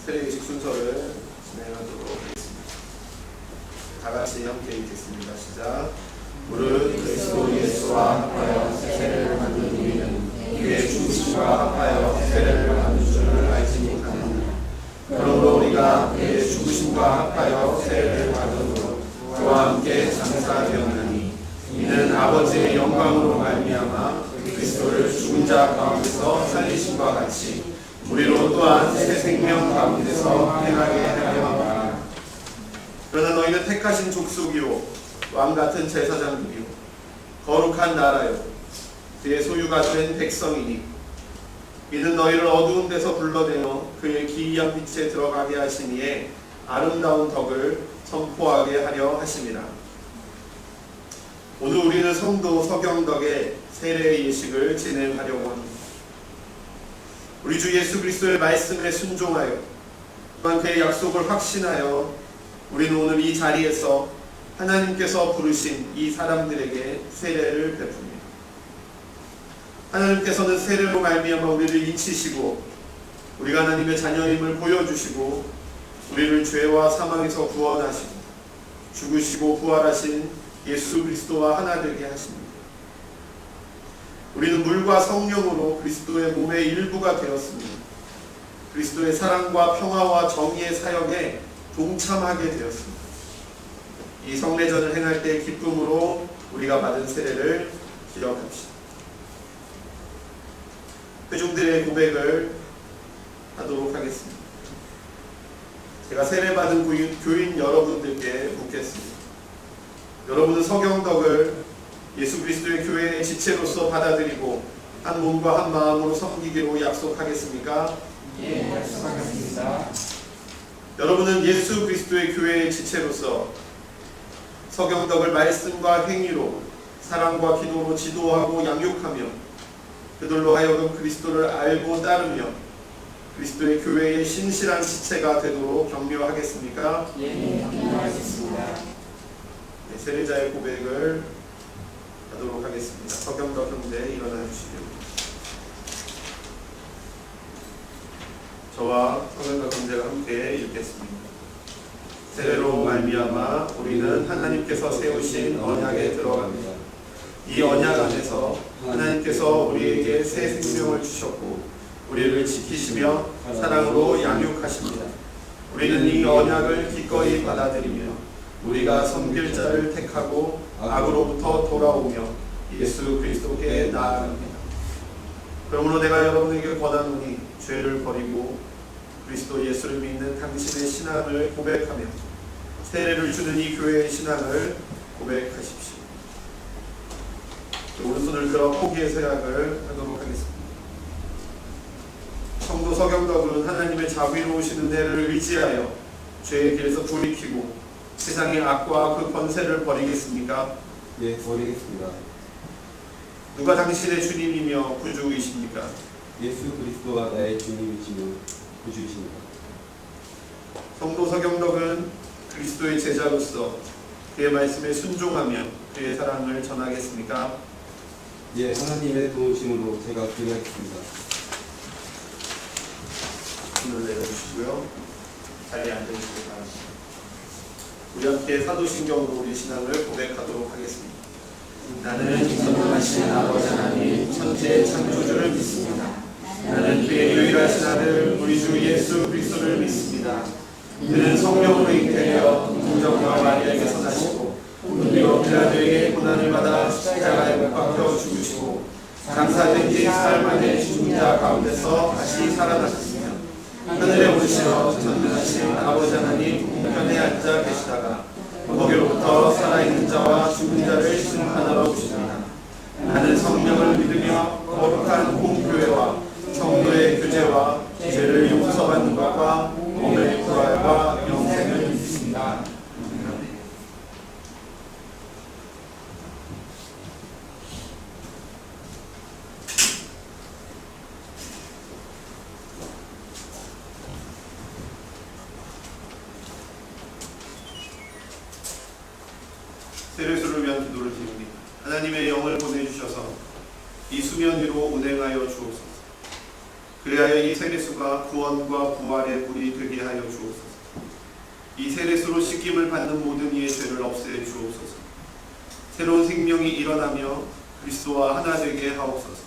세례식 순서를 진행하도록 하겠습니다. 다같이 함께 읽겠습니다. 시작. 무릇 그리스도 예수와 합하여 세례를 받는 우리는 그의 죽으심과 합하여 세례를 받는 줄을 알지 못하느냐. 그러므로 우리가 그의 죽으심과 합하여 세례를 받음으로 그와 함께 장사되었나니 이는 아버지의 영광으로 말미암아 그리스도를 죽은 자 가운데서 살리심과 같이 우리로 또한 새 생명 가운데서 행하게 하려 함이라. 그러나 너희는 택하신 족속이요 왕같은 제사장들이요 거룩한 나라요 그의 소유가 된 백성이니 이는 너희를 어두운 데서 불러내어 그의 기이한 빛에 들어가게 하시니에 아름다운 덕을 선포하게 하려 하심이라. 오늘 우리는 성도 서경덕의 세례 예식을 진행하려고 합니다. 우리 주 예수 그리스도의 말씀에 순종하여 또한 그의 약속을 확신하여 우리는 오늘 이 자리에서 하나님께서 부르신 이 사람들에게 세례를 베풉니다. 하나님께서는 세례로 말미암아 우리를 인치시고 우리가 하나님의 자녀임을 보여주시고 우리를 죄와 사망에서 구원하시고 죽으시고 부활하신 예수 그리스도와 하나 되게 하십니다. 우리는 물과 성령으로 그리스도의 몸의 일부가 되었습니다. 그리스도의 사랑과 평화와 정의의 사역에 동참하게 되었습니다. 이 성례전을 행할 때 기쁨으로 우리가 받은 세례를 기억합시다. 회중들의 고백을 하도록 하겠습니다. 제가 세례받은 교인 여러분들께 묻겠습니다. 여러분은 서경덕을 예수 그리스도의 교회의 지체로서 받아들이고 한 몸과 한 마음으로 섬기기로 약속하겠습니까? 예, 약속하겠습니다. 여러분은 예수 그리스도의 교회의 지체로서 서경덕을 말씀과 행위로 사랑과 기도로 지도하고 양육하며 그들로 하여금 그리스도를 알고 따르며 그리스도의 교회의 신실한 지체가 되도록 격려하겠습니까? 예, 격려하겠습니다. 네, 세례자의 고백을 하도록 하겠습니다. 서경덕 형제 일어나 주시죠. 저와 서경덕 형제가 함께 읽겠습니다. 세례로 말미암아 우리는 하나님께서 세우신 언약에 들어갑니다. 이 언약 안에서 하나님께서 우리에게 새 생명을 주셨고 우리를 지키시며 사랑으로 양육하십니다. 우리는 이 언약을 기꺼이 받아들이며 우리가 섬길 자를 택하고 악으로부터 돌아오며 예수 그리스도께 나아갑니다. 그러므로 내가 여러분에게 권하노니 죄를 버리고 그리스도 예수를 믿는 당신의 신앙을 고백하며 세례를 주는 이 교회의 신앙을 고백하십시오. 오른손을 들어 포기의 서약을 하도록 하겠습니다. 성도 서경덕은 하나님의 자비로우신 은혜를 의지하여 죄의 길에서 돌이키고 세상의 악과 그 권세를 버리겠습니까? 예, 버리겠습니다. 누가 당신의 주님이며 구주이십니까? 예수 그리스도가 나의 주님이시며 구주이십니다. 성도 서경덕은 그리스도의 제자로서 그의 말씀에 순종하며 그의 사랑을 전하겠습니까? 예, 하나님의 도우심으로 제가 기도하겠습니다. 손을 내려주시고요. 자리에 앉아주시기 바랍니다. 우리 함께 사도신경으로 우리 신앙을 고백하도록 하겠습니다. 나는 전능하신 아버지 하나님 천지의 창조주를 믿습니다. 나는 그의 유일하신 아들 우리 주 예수 그리스도를 믿습니다. 그는 성령으로 잉태되어 동정녀 마리아에게서 나시고 본디오 빌라도에게 고난을 받아 십자가에 못 박혀 죽으시고 장사된 지 사흘 만에 죽은 자 가운데서 다시 살아나셨으며 하늘에 오르시어 전능하신 아버지 하나님 우편에 앉아 계시다가 거기로부터 살아있는 자와 죽은 자를 심판하러 오십니다. 나는 성령을 믿으며 거룩한 공교회와 성도의 교제와 죄를 용서받는 것과 몸의 부활과 영생을 믿습니다. 세례수를 위한 기도를 드립니다. 하나님의 영을 보내주셔서 이 수면 위로 운행하여 주옵소서. 그리하여 이 세례수가 구원과 부활의 불이 되게 하여 주옵소서. 이 세례수로 씻김을 받는 모든 이의 죄를 없애 주옵소서. 새로운 생명이 일어나며 그리스도와 하나 되게 하옵소서.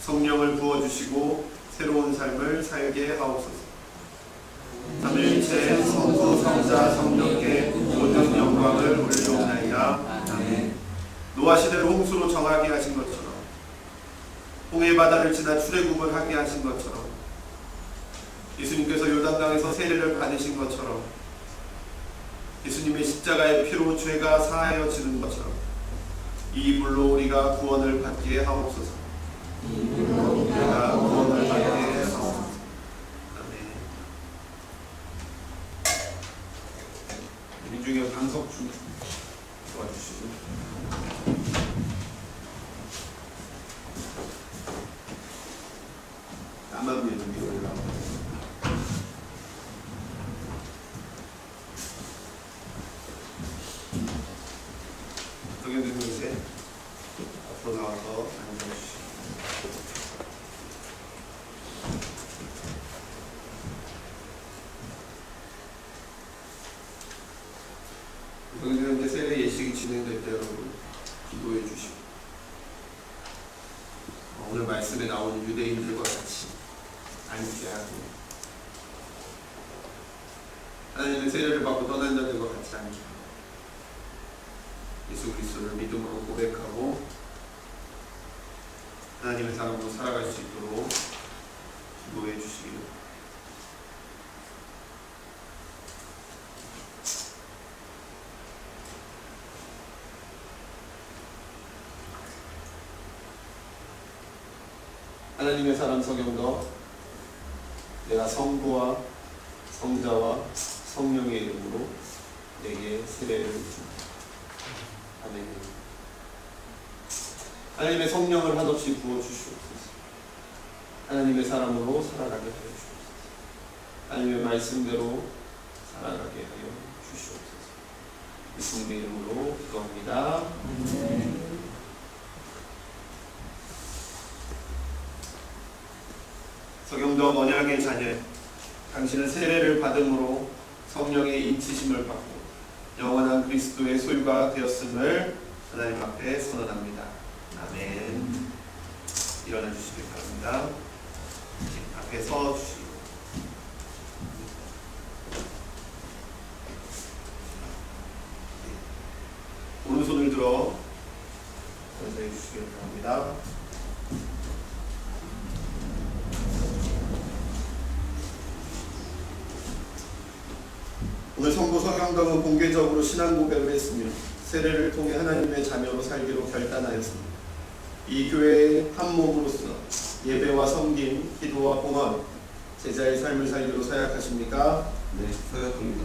성령을 부어주시고 새로운 삶을 살게 하옵소서. 삼위일체 성부 성자 성령께 모든 영광을 올려옵나이다. 아멘. 노아 시대를 홍수로 정하게 하신 것처럼 홍해 바다를 지나 출애굽을 하게 하신 것처럼 예수님께서 요단강에서 세례를 받으신 것처럼 예수님의 십자가의 피로 죄가 사하여지는 것처럼 이 물로 우리가 구원을 받게 하옵소서. 우리가 구원을 받게 하옵소서. 아멘. 우리 중에 방석주 도와주시죠. 나만 믿는 게 올라와. 동영상 이제 앞으로 나와서 앉아주시죠. 현재 세례 예식이 진행될 때 여러분 기도해 주시고 오늘 말씀에 나온 유대인들과 같이 앉게 하고 하나님의 세례를 받고 떠난 자들과 같이 앉게 하고 예수 그리스도를 믿음으로 고백하고 하나님의 사람으로 살아갈 수 있도록 기도해 주시기를. 하나님의 사람 서경도 내가 성부와 성자와 성령의 이름으로 내게 세례를 줍니다. 아멘. 하나님의 성령을 한없이 부어주시옵소서. 하나님의 사람으로 살아가게 하여 주옵소서. 하나님의 말씀대로 살아가게 하여 주시옵소서. 예수님의 이름으로 기도합니다. 서경도 언약의 자녀, 당신은 세례를 받음으로 성령의 인치심을 받고 영원한 그리스도의 소유가 되었음을 하나님 앞에 선언합니다. 아멘. 일어나 주시기 바랍니다. 앞에 서 주시고 오른손을 들어 건사해 주시기 바랍니다. 오늘 성도 서경덕은 공개적으로 신앙 고백을 했으며 세례를 통해 하나님의 자녀로 살기로 결단하였습니다. 이 교회의 한 몸으로서 예배와 섬김, 기도와 봉헌, 제자의 삶을 살기로 사약하십니까? 네, 서약합니다.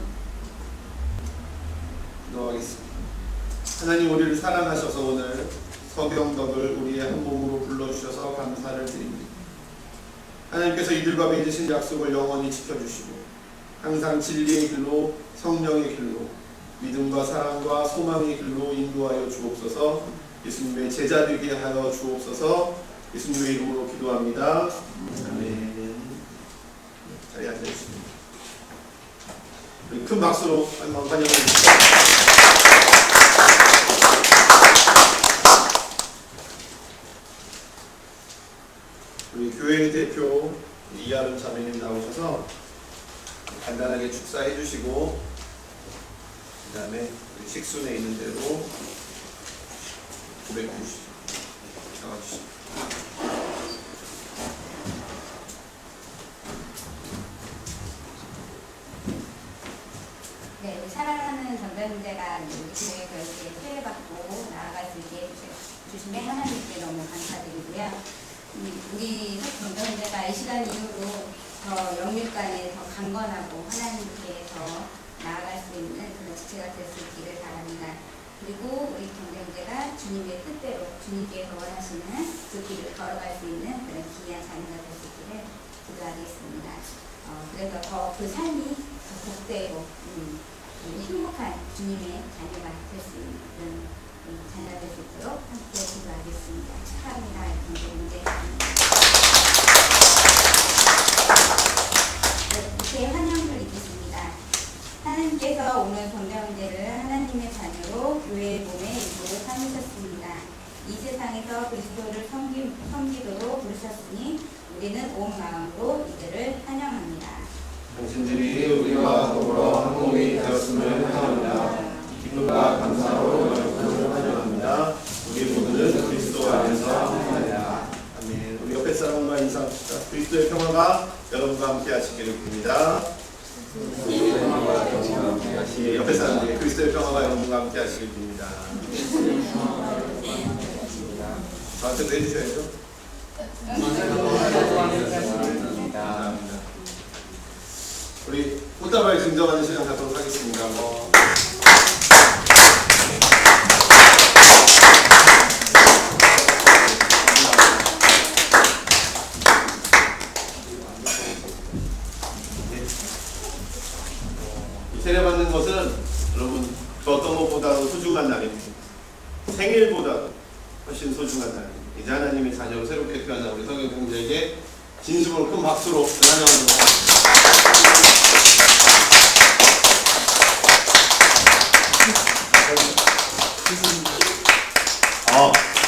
기도하겠습니다. 하나님 우리를 사랑하셔서 오늘 서경덕을 우리의 한 몸으로 불러주셔서 감사를 드립니다. 하나님께서 이들과 맺으신 약속을 영원히 지켜주시고 항상 진리의 길로 성령의 길로 믿음과 사랑과 소망의 길로 인도하여 주옵소서. 예수님의 제자 되게 하여 주옵소서. 예수님의 이름으로 기도합니다. 아멘. 자리에 앉아주십니다. 큰 박수로 한번 환영해 주십시오. 우리 교회 대표 이하름 자매님 나오셔서 간단하게 축사해 주시고 그 다음에 식순에 있는 대로 고백해 주시고 나와주시고 네, 우리 사랑하는 전도자님들가 우리 교회 그렇게 세례받고 나아갈 수 있게 주심에 하나님께 너무 감사드리고요. 우리 전도자님들가 이 시간 이후로 더 영육간에 더 강건하고 하나님께 더 나아갈 수 있는 그런 지체가 될 수 있기를 바랍니다. 그리고 우리 경쟁자가 주님의 뜻대로 주님께서 원하시는 그 길을 걸어갈 수 있는 그런 귀한 자녀가 될 수 있기를 기도하겠습니다. 그래서 더 그 삶이 더 복되고 행복한 주님의 자녀가 될 수 있는 자녀가 될 수 있도록 함께 기도하겠습니다. 축하합니다. 경쟁자입니다. 이렇게 환영을 입으십니다. 하나님께서 오늘 동정제를 하나님의 자녀로 교회의 몸의 일부로 삼으셨습니다. 이 세상에서 그리스도를 섬기도록 부르셨으니 우리는 온 마음으로 이들을 환영합니다. 당신들이 우리와 더불어 한 몸이 되었음을 환영합니다. 기쁨과 감사로 여러분을 환영합니다. 우리 모두는 그리스도 안에서 하나이다. 아멘. 우리 옆에 사람과 인사합시다. 그리스도의 평화가 여러분과 함께 하시기를 빕니다. 옆에 사람들이 그리스도의 평화가 여러분과 함께 하시길 빕니다. 저한테도 해주셔야죠. 감사합니다. 우리 꽃다발 증정하는 시간 갖도록 하겠습니다. 세례받는 것은 여러분 그 어떤 것보다도 소중한 날입니다. 생일보다도 훨씬 소중한 날입니다. 이제 하나님의 자녀로 새롭게 태어난 우리 성경공자에게 진심으로 큰 박수로 환영합니다.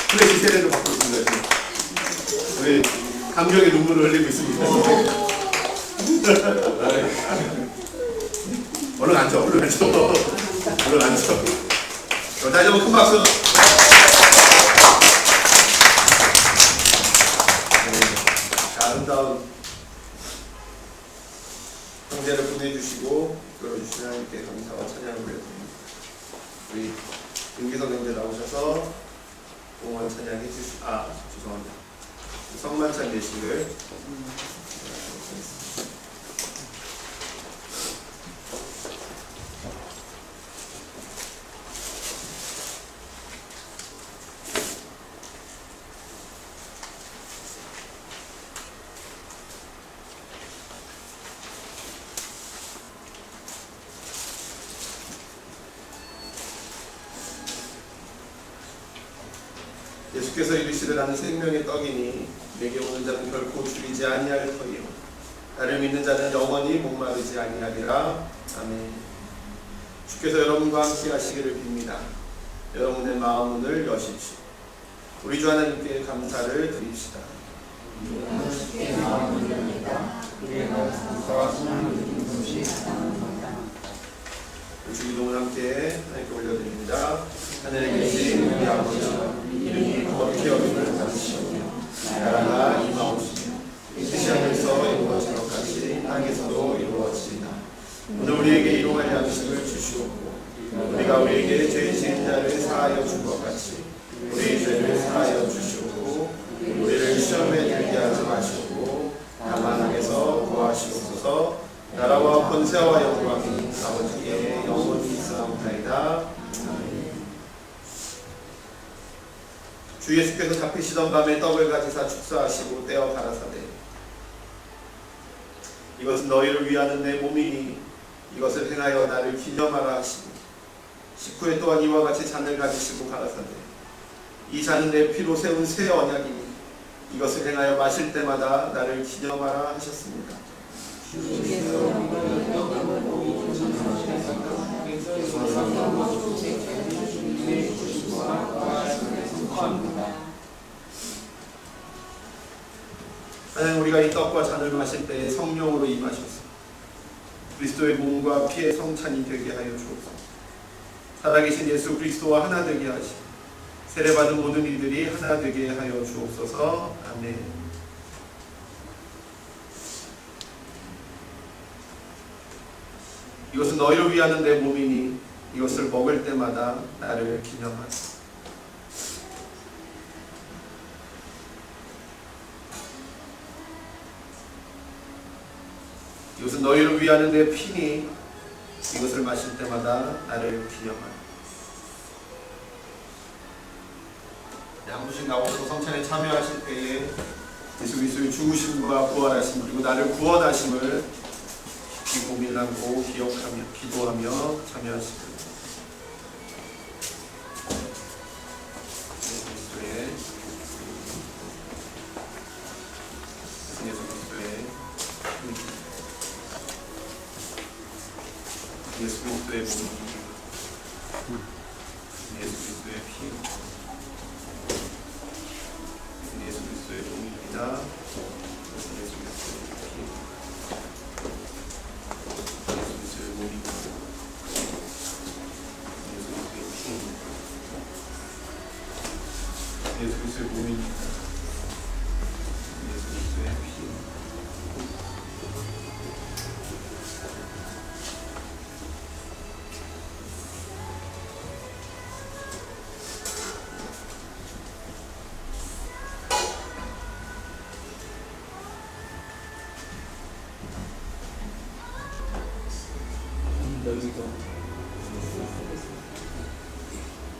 플래시 세례도 받고 있습니다. 지금. 우리 감격의 눈물을 흘리고 있습니다. 얼른 앉아, 얼른 앉아. 얼른 앉아. 다시 한번 큰 박수. 아름다운 형제를 보내주시고 이끌어주신 하나님께 감사와 찬양을 올려드립니다. 우리 윤기석 형제 나오셔서 공원 찬양해 죄송합니다. 성만찬 예식을 예수께서 이르시되 나는 생명의 떡이니 내게 오는 자는 결코 줄이지 아니할 터이요 나를 믿는 자는 영원히 목마르지 아니하리라. 아멘. 주께서 여러분과 함께 하시기를 빕니다. 여러분의 마음을 여십시오. 우리 주 하나님께 감사를 드립시다. 주기도문 함께 하나님께 올려드립니다. 하늘에 계신 우리 아버지 이름이 거룩히 여김을 받으시오며 나라가 임하옵시며 이 뜻이 하늘에서 이루어진 것 같이 땅에서도 이루어지리이다. 오늘 우리에게 일용할 양식을 주시옵고 우리가 우리에게 죄 지은 자를 사하여 준 것 같이 우리의 죄를 사하여 주시옵고 우리를 시험에 들게 하지 마시옵고 다만 악에서 구하시옵소서. 나라와 권세와 영광이 아버지께 영원히 있사옵나이다. 주 예수께서 잡히시던 밤에 떡을 가지사 축사하시고 떼어 가라사대 이것은 너희를 위하는 내 몸이니 이것을 행하여 나를 기념하라 하시고 식후에 또한 이와 같이 잔을 가지시고 가라사대 이 잔은 내 피로 세운 새 언약이니 이것을 행하여 마실 때마다 나를 기념하라 하셨습니다. 하나님, 우리가 이 떡과 잔을 마실 때 성령으로 임하셔서 그리스도의 몸과 피의 성찬이 되게 하여 주옵소서. 살아계신 예수 그리스도와 하나 되게 하시고 세례받은 모든 이들이 하나 되게 하여 주옵소서. 아멘. 이것은 너희를 위하는 내 몸이니 이것을 먹을 때마다 나를 기념하라. 이것은 너희를 위하는 내 피니 이것을 마실 때마다 나를 기념하라. 한 분씩 나오셔서 성찬에 참여하실 때에 예수 그리스도의 죽으심과 부활하심 그리고 나를 구원하심을 깊이 고민하고 기억하며 기도하며 참여하시길 바랍니다. 예수 그리스도의 몸, 예수 그리스도의 피, 예수 그리스도의 몸입니다. 예수 그리스도의 피, 예수 그리스도의 몸입니다. 예수 그리스도의 피, 예수 그리스도의 몸입니다. 예수 그리스도의 피.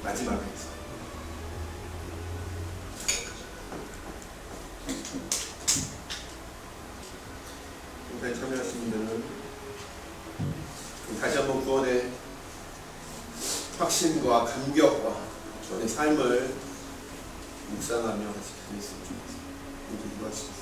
마지막에 이번에 참여하신 분들은 다시 한번 구원의 확신과 감격과 저의 삶을 묵상하며 같이 다녔으면 좋겠습니다. 모두 기도하시겠습니다.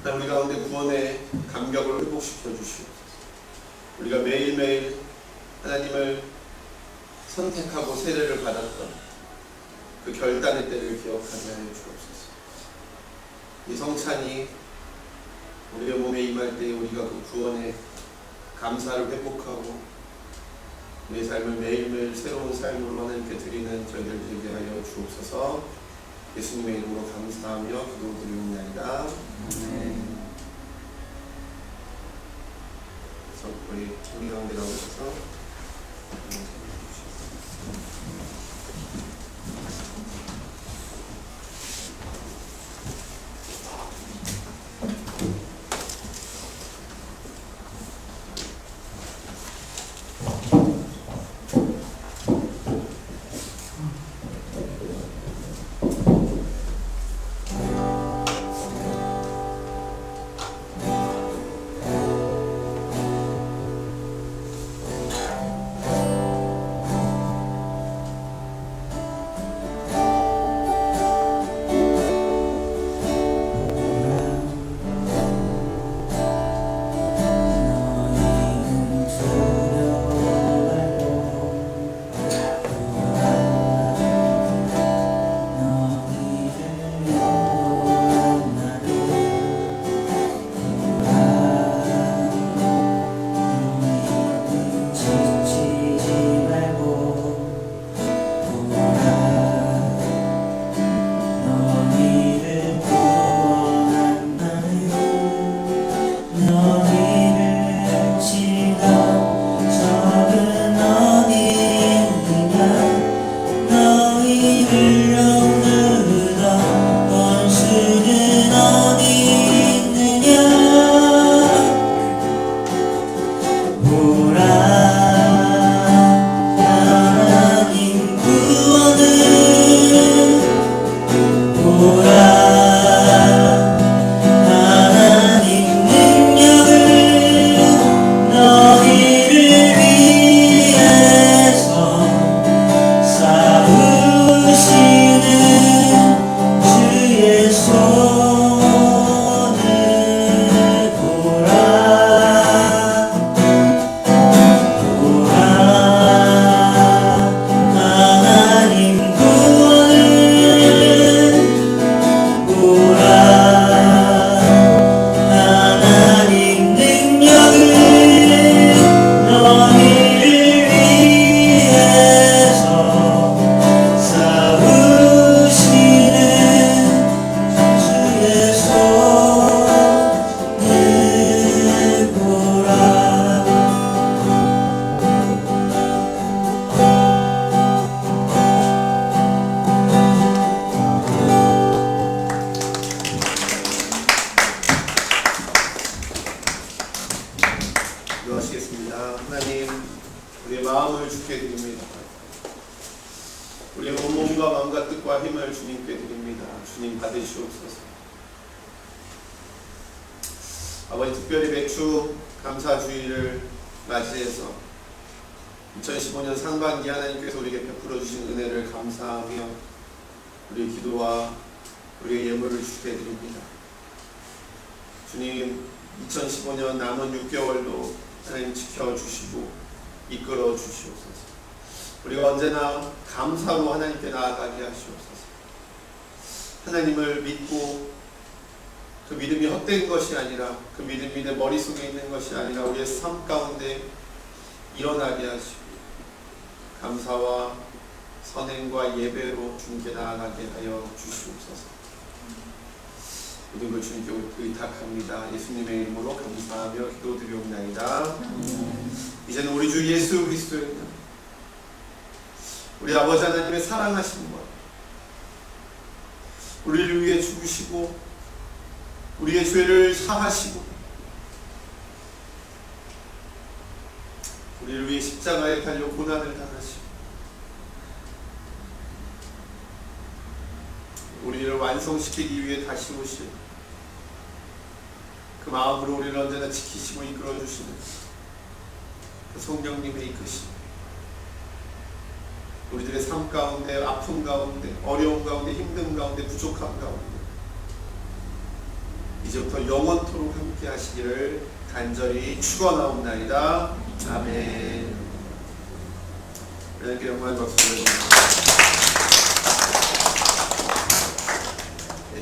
하나님 우리 가운데 구원의 감격을 회복시켜 주시옵소서. 우리가 매일매일 하나님을 선택하고 세례를 받았던 그 결단의 때를 기억하게 하여 주옵소서. 이 성찬이 우리의 몸에 임할 때 우리가 그 구원의 감사를 회복하고 우리의 삶을 매일매일 새로운 삶으로 하나님께 드리는 저희들 되게 하여 주옵소서. 예수님의 이름으로 감사하며 기도드리옵나이다. 우리 가운데 나오셔서 기도하시겠습니다. 하나님, 우리의 마음을 주께 드립니다. 우리의 온몸과 마음과 뜻과 힘을 주님께 드립니다. 주님 받으시옵소서. 아버지, 특별히 배추 감사주의를 맞이해서 2015년 상반기 하나님께서 우리에게 베풀어 주신 은혜를 감사하며 우리의 기도와 우리의 예물을 주께 드립니다. 주님, 2015년 남은 6개월도 하나님 지켜주시고 이끌어 주시옵소서. 우리가 언제나 감사로 하나님께 나아가게 하시옵소서. 하나님을 믿고 그 믿음이 헛된 것이 아니라, 그 믿음이 내 머릿속에 있는 것이 아니라 우리의 삶 가운데 일어나게 하시고 감사와 선행과 예배로 주님께 나아가게 하여 주시옵소서. 모든 걸 주님께 의탁합니다. 예수님의 이름으로 감사하며 기도드리옵나이다. 이제는 우리 주 예수 그리스도의 이름, 우리 아버지 하나님의 사랑하신 것, 우리를 위해 죽으시고 우리의 죄를 사하시고 우리를 위해 십자가에 달려 고난을 당하시고 우리를 완성시키기 위해 다시 오신 그 마음으로 우리를 언제나 지키시고 이끌어주시는 그 성령님의 이끄심, 우리들의 삶 가운데, 아픔 가운데, 어려움 가운데, 힘든 가운데, 부족함 가운데 이제부터 영원토록 함께 하시기를 간절히 축원하옵나이다. 아멘. 하나님께 영광의 박수를 드립니다.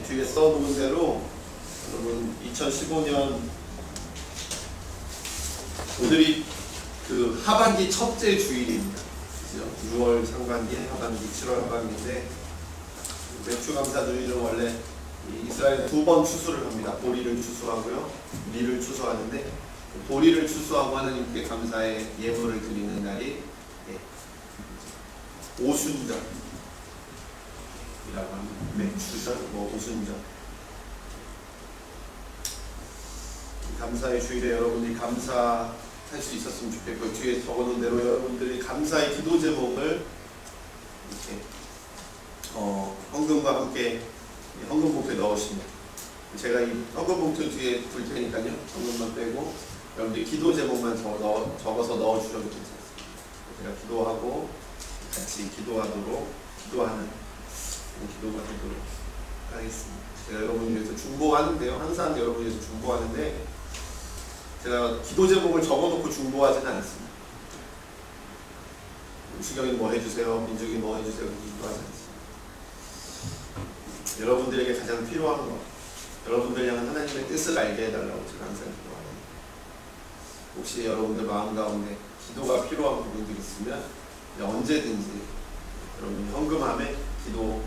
뒤에 써놓은 대로 여러분 2015년 오늘이 그 하반기 첫째 주일입니다. 그죠? 6월 상반기, 하반기, 7월 하반기인데 맥주 감사주일은 원래 이스라엘 2번 추수를 합니다. 보리를 추수하고요, 밀을 추수하는데 보리를 추수하고 하나님께 감사의 예물을 드리는 날이 오순절이라고 합니다. 맥주절, 오순절. 감사의 주일에 여러분들이 감사할 수 있었으면 좋겠고, 뒤에 적어놓은 대로 여러분들이 감사의 기도 제목을 이렇게 헌금과 함께 헌금 봉투에 넣으시면, 제가 이 헌금 봉투 뒤에 둘 테니까요, 헌금만 빼고 여러분들이 기도 제목만 적어서 넣어주셔도 괜찮습니다. 제가 기도하고 같이 기도하는 기도가 되도록 하겠습니다. 제가 여러분을 위해서 중보하는데요, 항상 여러분을 위해서 중보하는데 제가 기도 제목을 적어놓고 중보하지는 않습니다. 수경이 뭐 해주세요, 민족이 뭐 해주세요, 기도하지 않습니다. 여러분들에게 가장 필요한 것, 여러분들 향한 하나님의 뜻을 알게 해달라고 제가 항상 기도합니다. 혹시 여러분들 마음 가운데 기도가 필요한 부분들이 있으면 언제든지 여러분 현금함에 기도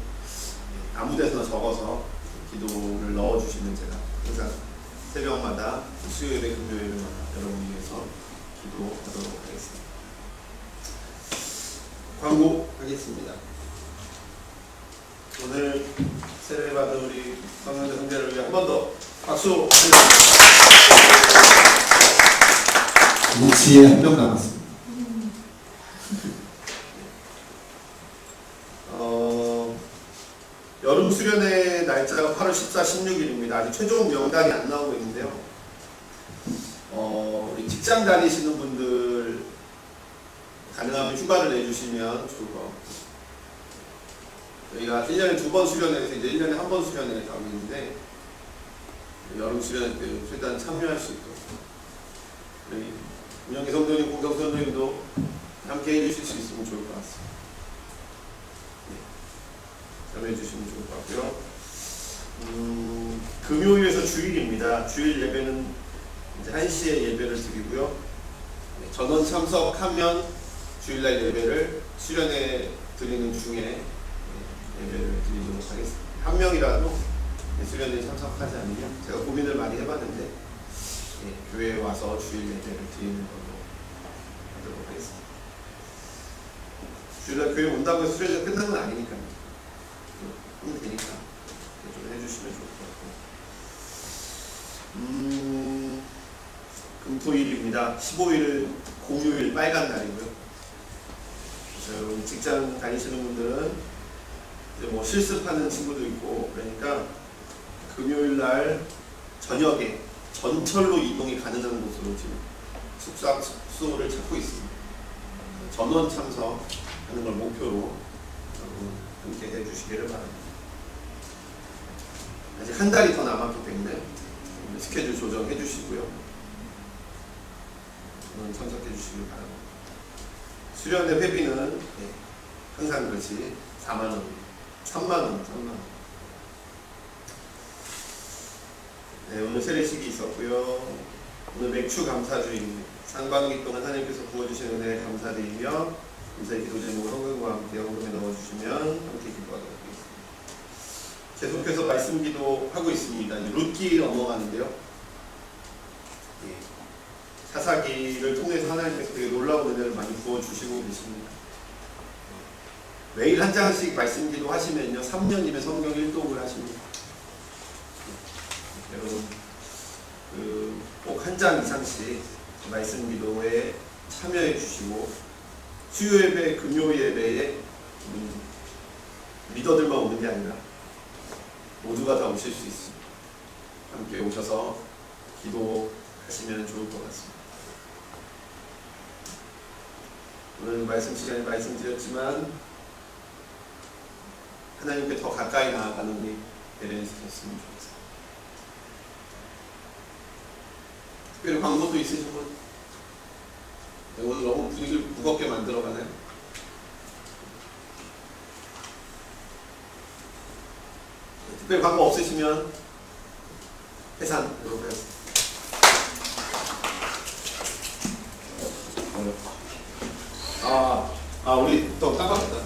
아무 데서나 적어서 기도를 넣어주시면 제가 항상 새벽마다 수요일에 금요일마다 여러분을 위해서 기도하도록 하겠습니다. 광고하겠습니다. 오늘 세례받은 우리 성령대 형제를 위해 한 번 더 박수. 우치에 한 명 남았습니다. 여름 수련회 날짜가 8월 14, 16일입니다. 아직 최종 명단이 안 나오고 있는데요. 우리 직장 다니시는 분들 가능하면 휴가를 내주시면 좋을 것 같고, 저희가 1년에 2번 수련회에서 이제 1년에 1번 수련회를 가고 있는데 여름 수련회 때 최대한 참여할 수 있도록 우리 운영기 성도님, 공경 성도님도 함께 해주실 수 있으면 좋을 것 같습니다. 참여해 주시면 좋을 것 같고요. 금요일에서 주일입니다. 주일 예배는 이제 1시에 예배를 드리고요. 전원 참석하면 주일날 예배를 수련회 드리는 중에 예배를 드리도록 하겠습니다. 한 명이라도 수련회에 참석하지 않으면 제가 고민을 많이 해봤는데 교회에 와서 주일 예배를 드리는 걸로 하도록 하겠습니다. 주일날 교회 온다고 해서 수련회가 끝난 건 아니니까요. 하면 되니까 좀 해주시면 좋을 것 같고, 금토일입니다. 15일은 공휴일, 빨간 날이고요. 여러분 직장 다니시는 분들은 이제 뭐 실습하는 친구도 있고 그러니까 금요일 날 저녁에 전철로 이동이 가능한 곳으로 지금 숙소를 찾고 있습니다. 전원 참석하는 걸 목표로 함께 해주시기를 바랍니다. 아직 한 달이 더 남았기 때문에 스케줄 조정해 주시고요. 참석해 주시길 바랍니다. 수련회 회비는 항상 그렇지 4만원, 3만원. 네, 오늘 세례식이 있었고요. 오늘 맥주 감사주일입니다. 상반기 동안 하나님께서 부어주신 은혜에 감사드리며 감사의 기도 제목을 헌금과 함께 헌금에 넣어주시면 함께 기도하도록 하겠습니다. 계속해서 말씀 기도하고 있습니다. 룻기 넘어가는데요. 사사기를 통해서 하나님께서 되게 놀라운 은혜를 많이 부어주시고 계십니다. 매일 한 장씩 말씀 기도하시면요 3년이면 성경 1독을 하십니다. 여러분 꼭 한 장 이상씩 말씀 기도에 참여해 주시고 수요 예배, 금요 예배에 리더들만 오는 게 아니라 모두가 다 오실 수 있습니다. 함께 오셔서 기도하시면 좋을 것 같습니다. 오늘 말씀 시간에 말씀드렸지만 하나님께 더 가까이 나아가는 우리 되셨으면 좋겠습니다. 특별히 광고도 있으신 분? 네, 오늘 너무 분위기를 무겁게 만들어가나요? 특별히 광고 없으시면 해산으로 하겠습니다. 우리 또 깜빡했다.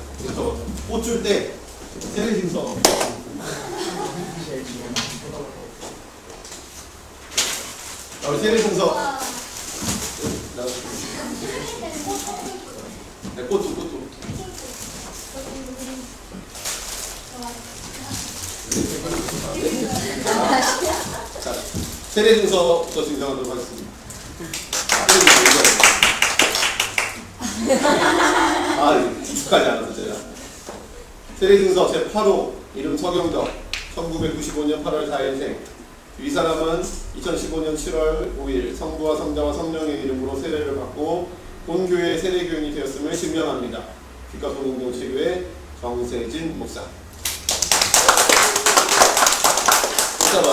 꽃줄 때 세례심서. 우리 세례심서. 네, 꽃줄. 자, 세례심서부터 진행하도록 하겠습니다. 주축하지 않아서 제가. 세례증서 제8호 이름 서경덕 1995년 8월 4일생. 이 사람은 2015년 7월 5일 성부와 성자와 성령의 이름으로 세례를 받고 본교회 세례교인이 되었음을 증명합니다. 기가소능동 체교회 정세진 목사. 목사발.